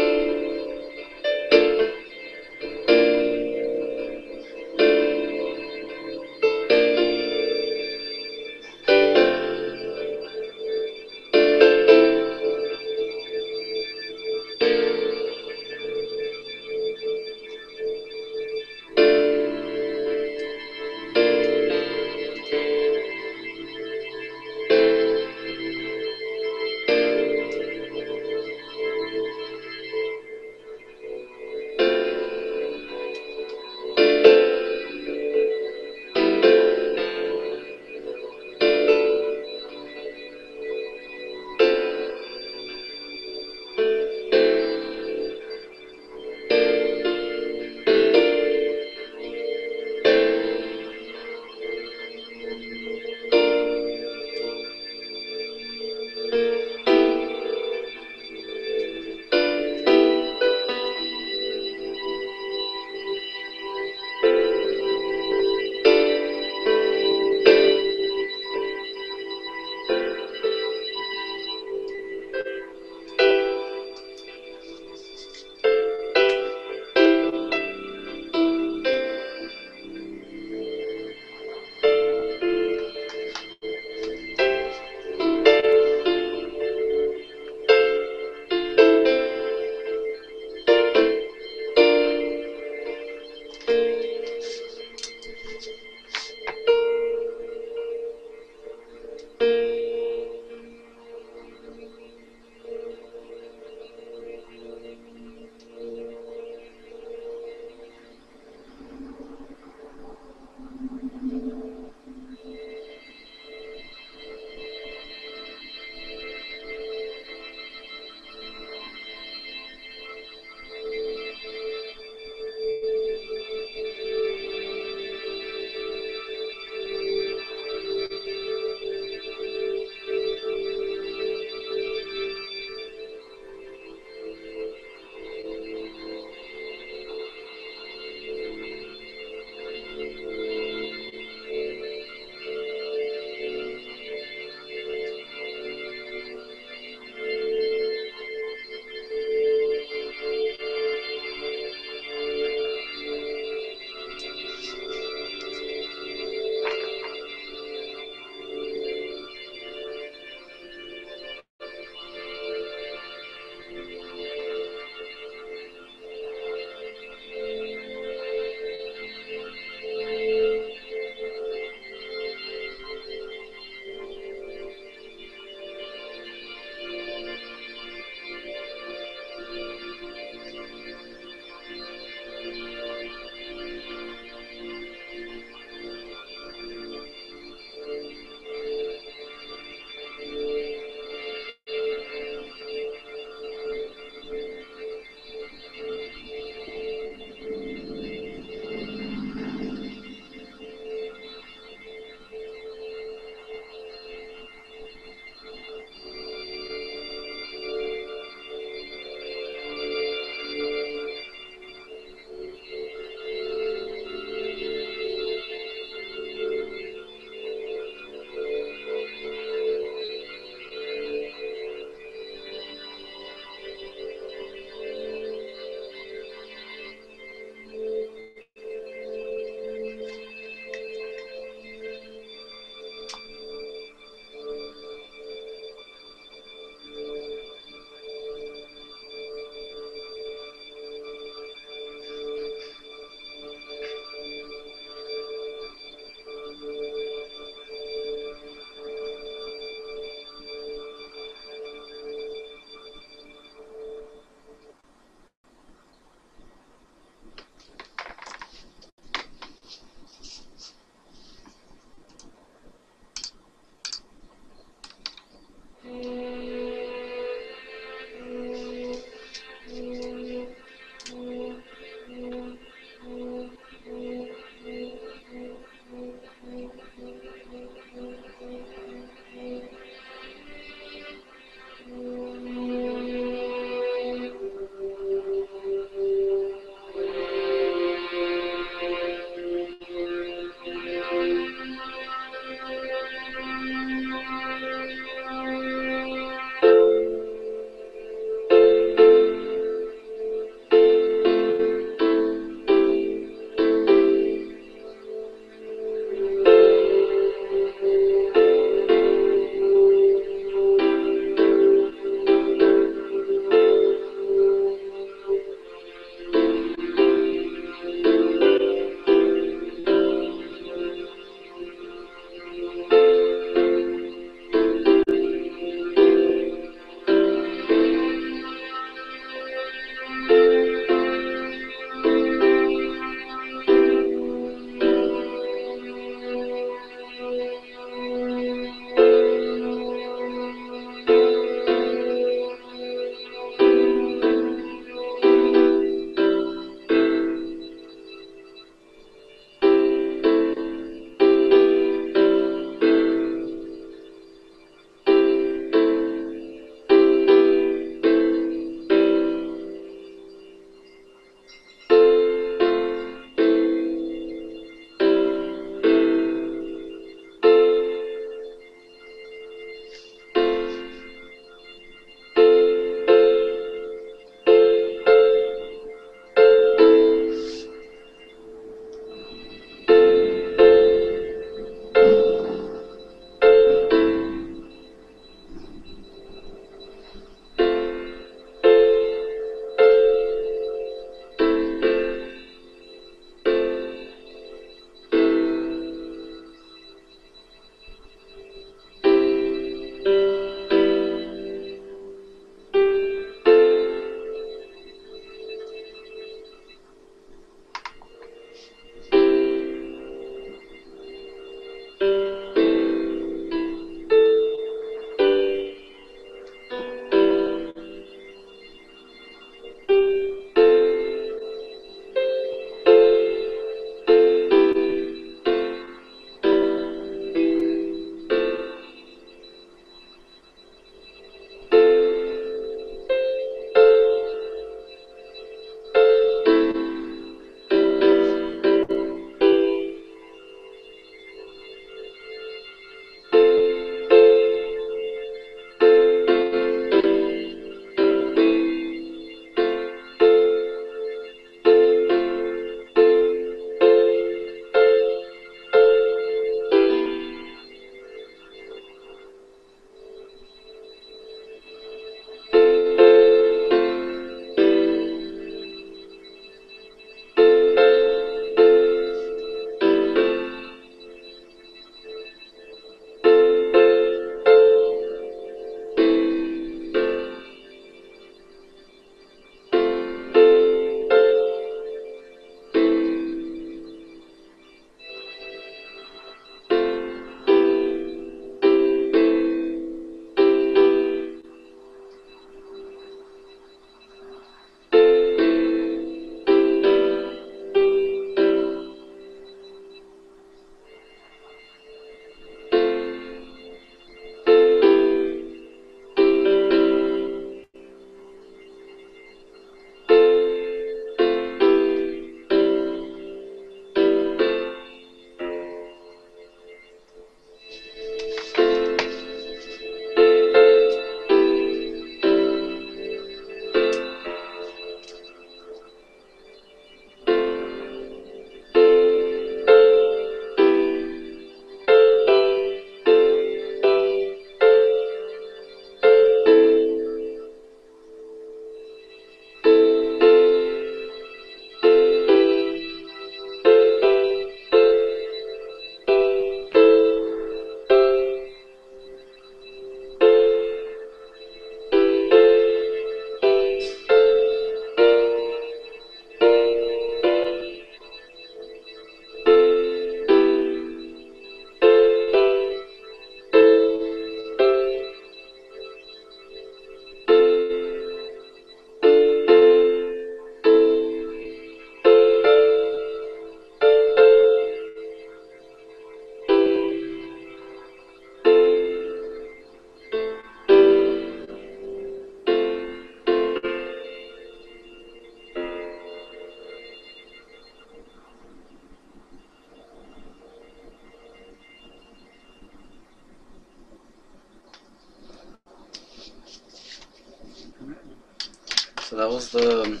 [SPEAKER 1] So that was the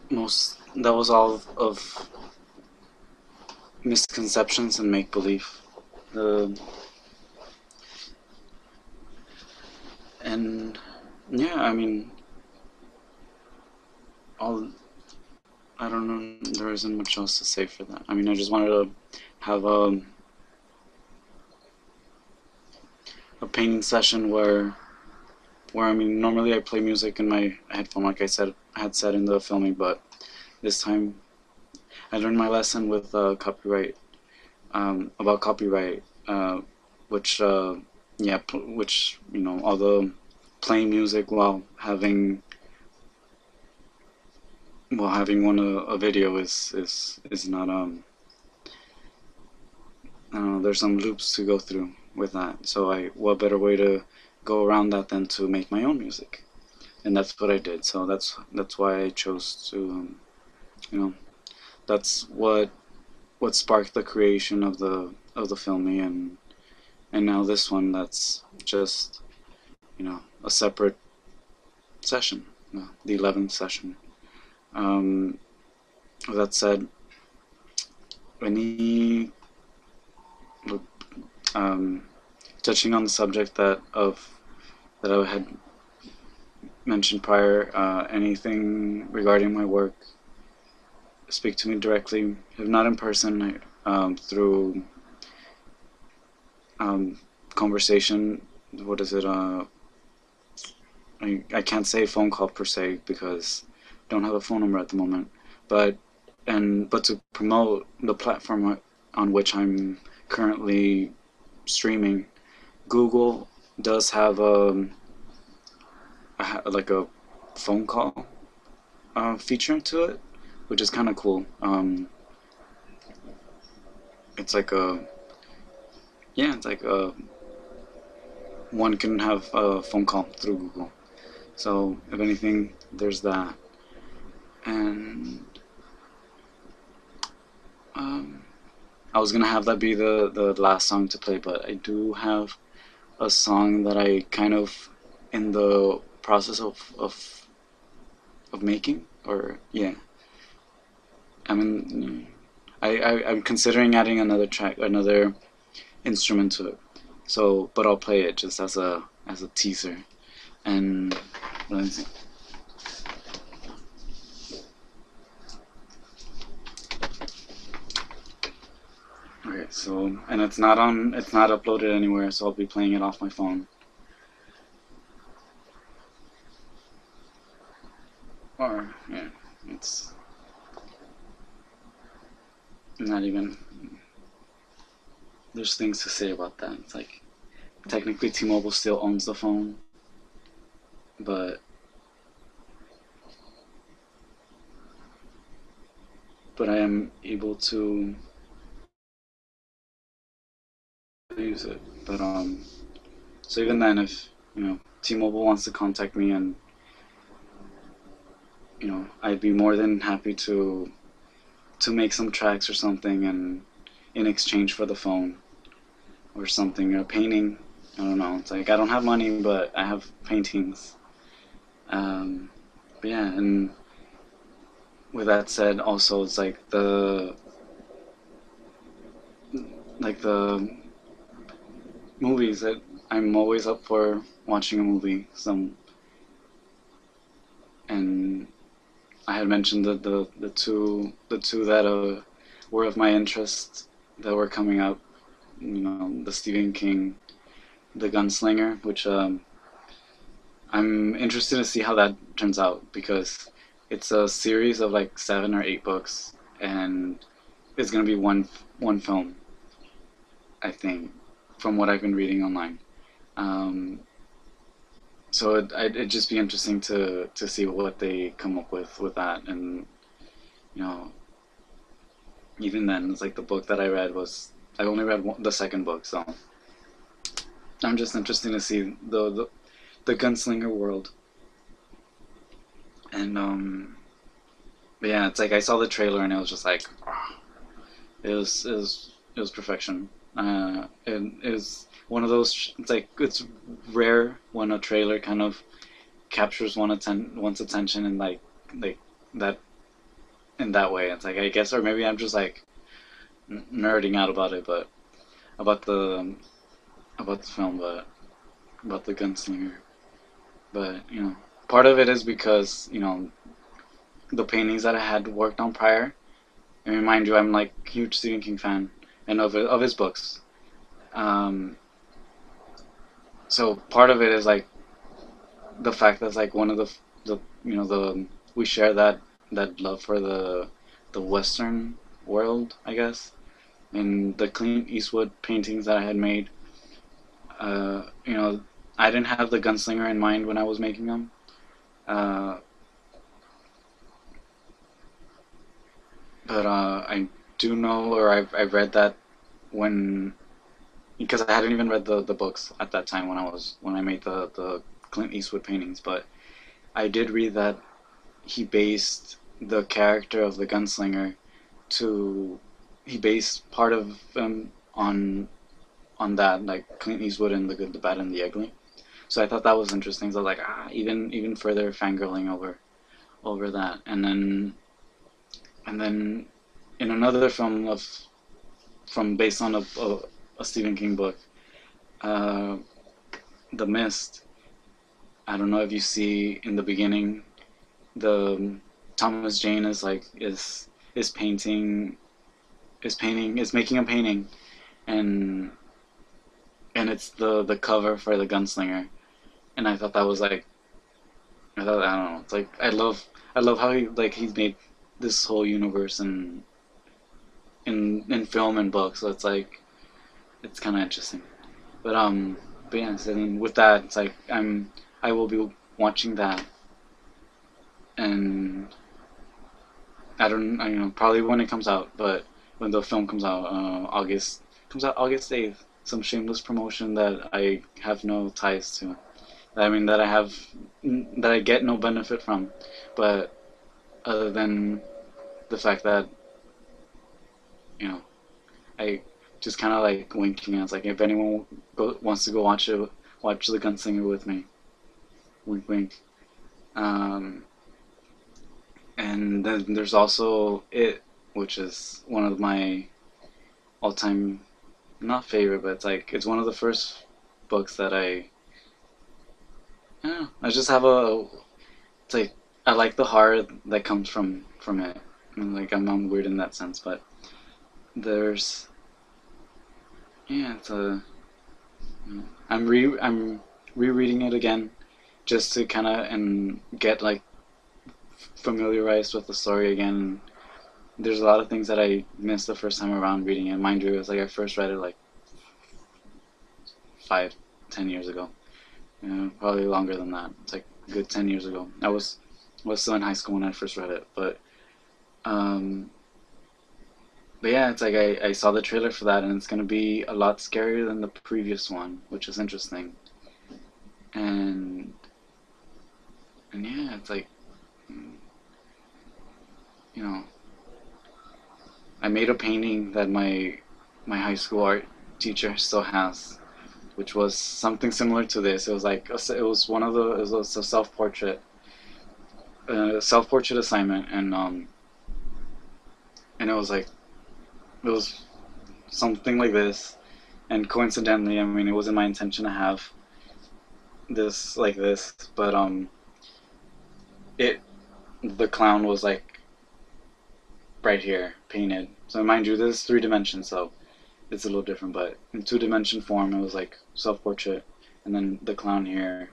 [SPEAKER 1] most. That was all of misconceptions and make believe. The and yeah, I mean, all I don't know. There isn't much else to say for that. I mean, I just wanted to have a painting session where I mean, normally I play music in my headphone, like I had said in the filming, but this time I learned my lesson with copyright, about copyright, which yeah, which all the playing music while having a video is not I don't know, there's some loops to go through with that. So what better way to go around that than to make my own music? And that's what I did. So that's why I chose to you know that's what sparked the creation of the Filmie, and now this one that's just a separate session, the 11th session. With that said, any um, touching on the subject that I had mentioned prior, anything regarding my work, speak to me directly, if not in person, through conversation. What is it? I can't say phone call per se because I don't have a phone number at the moment. But to promote the platform on which I'm currently streaming, Google does have like a phone call feature to it, which is kind of cool. It's like it's like one can have a phone call through Google. So if anything, there's that. And I was gonna have that be the last song to play, but I do have a song that I kind of in the process of making, or yeah. I mean, I'm considering adding another track, another instrument to it. So, but I'll play it just as a teaser. And let me see. Okay, so and it's not uploaded anywhere, so I'll be playing it off my phone. Or yeah, it's not even. There's things to say about that. It's like technically T-Mobile still owns the phone, but I am able to use it. But so even then, if T-Mobile wants to contact me, and I'd be more than happy to make some tracks or something, and in exchange for the phone or something, or painting. I don't know. It's like I don't have money, but I have paintings. But yeah, and with that said, also it's like the movies that I'm always up for watching a movie. And I had mentioned the two that were of my interest that were coming up. The Stephen King, the Gunslinger, which I'm interested to see how that turns out, because it's a series of like 7 or 8 books, and it's gonna be one film, I think, from what I've been reading online. Um, so it'd just be interesting to see what they come up with that, and you know, even then, it's like the book that I read was I only read the second book, so I'm just interested to see the Gunslinger world. And but yeah, it's like I saw the trailer and it was just like, it was perfection. It is one of those. It's like it's rare when a trailer kind of captures one's attention in like that in that way. It's like I guess, or maybe I'm just like nerding out about it, but about the about the film, but about the Gunslinger. But part of it is because the paintings that I had worked on prior. I mean, mind you, I'm like a huge Stephen King fan and of his books. Um, so part of it is like the fact that's like one of the the we share that love for the Western world, I guess. And the Clint Eastwood paintings that I had made, uh, you know, I didn't have the Gunslinger in mind when I was making them. Uh, but I do know, or I've read that when because I hadn't even read the books at that time when I made the Clint Eastwood paintings, but I did read that he based the character of the gunslinger to he based part of them on that, like Clint Eastwood and the good, the bad, and the ugly. So I thought that was interesting. So I was like, even further fangirling over that, and then in another film from based on a Stephen King book, uh, The Mist. I don't know if you see in the beginning the Thomas Jane is painting is making a painting, and it's the cover for the Gunslinger, and I thought that was like I don't know, it's like I love how he's made this whole universe in film and book, so it's like it's kind of interesting. But yeah, so then with that, it's like I will be watching that, and I don't I, probably when it comes out, but when the film comes out, August 8th. Some shameless promotion that I have no ties to. I mean that I get no benefit from, but other than the fact that you know I just kind of like winking. I was like, if anyone wants to go watch the Gunslinger with me, wink, wink. Um, and then there's also It, which is one of my all-time, not favorite, but it's one of the first books that I don't know, I just have a it's like I like the horror that comes from it. And like I'm weird in that sense, but there's yeah, I'm rereading it again just to kind of and get like familiarized with the story again. There's a lot of things that I missed the first time around reading it. Mind you, it was like I first read it like 5, 10 years ago. Probably longer than that. It's like a good 10 years ago. I was still in high school when I first read it, um, but yeah, it's like I saw the trailer for that, and it's gonna be a lot scarier than the previous one, which is interesting. And yeah, it's like mm, you know, I made a painting that my high school art teacher still has, which was something similar to this. It was like it was one of the it was a self portrait assignment, and it was like it was something like this. And coincidentally, I mean, it wasn't my intention to have this like this, but it the clown was like right here painted. So mind you, this is 3 dimensions, so it's a little different. But in 2 dimension form, it was like self portrait, and then the clown here,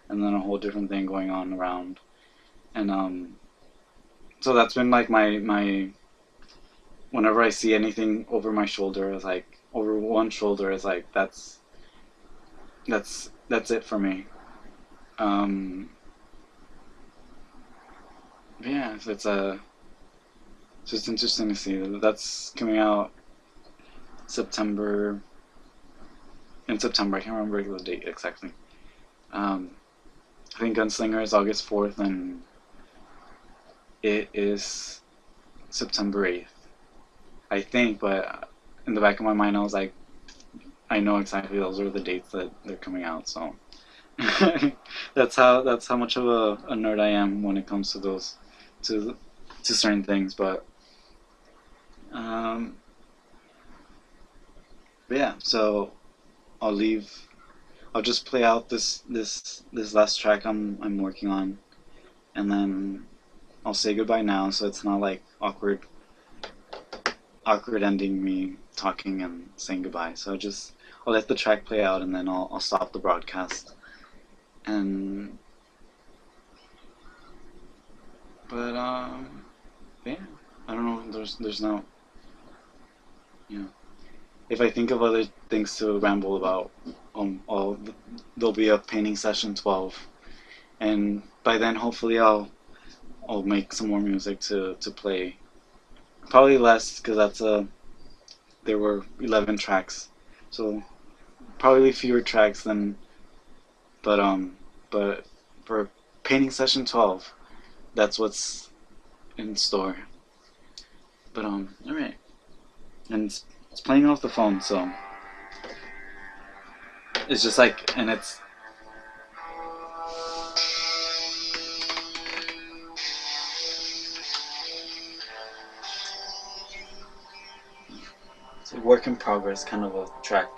[SPEAKER 1] and then a whole different thing going on around. And so that's been like my whenever I see anything over my shoulder, it's like over one shoulder, it's like that's it for me. Um, yeah, it's just interesting to see that that's coming out September in September. I can't remember the date exactly. Um, I think Gunslinger is August 4th, and it is September 8th. I think, but in the back of my mind, I was like, I know exactly those are the dates that they're coming out. So that's how much of a nerd I am when it comes to those to to certain things. Um, but yeah, so I'll leave. I'll just play out this last track I'm working on, and then I'll say goodbye now, so it's not like awkward ending me talking and saying goodbye. So I'll let the track play out, and then I'll stop the broadcast. And but yeah, I don't know. There's no, you know, if I think of other things to ramble about, I'll there'll be a painting session 12, and by then hopefully I'll make some more music to play. Probably less because there were 11 tracks, so probably fewer tracks than but for painting session 12, that's what's in store. But all right, and it's playing off the phone, so it's just like, and it's a work in progress kind of a track.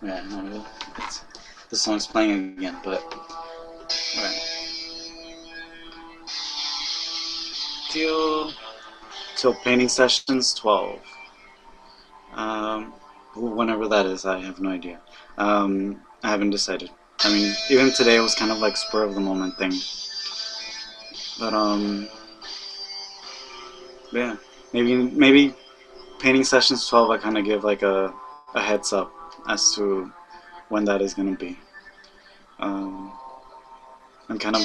[SPEAKER 1] Yeah, no, the song's playing again, but right. Till till painting sessions 12. Whenever that is, I have no idea. I haven't decided. I mean, even today it was kind of like spur of the moment thing. But yeah, maybe painting sessions 12. I kind of give like a heads up as to when that is gonna be. Um, I'm kind of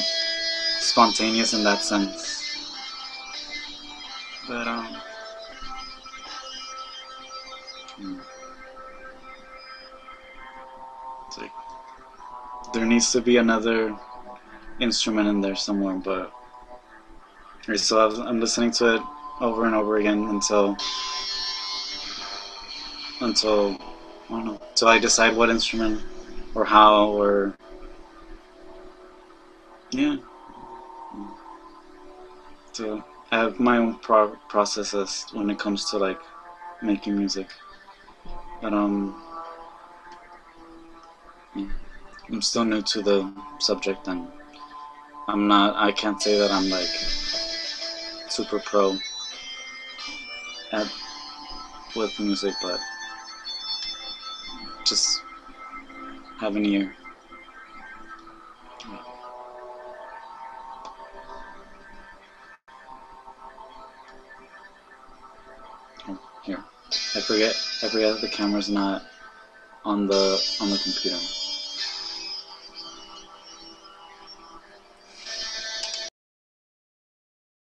[SPEAKER 1] spontaneous in that sense. But hmm, it's like there needs to be another instrument in there somewhere. But I'm listening to it over and over again until I don't know, until I decide what instrument or how or yeah. So I have my own processes when it comes to like making music, but yeah, I'm still new to the subject, and I can't say that I'm like super pro at with music, but just have an ear. Oh, here. I forget that the camera's not on the computer.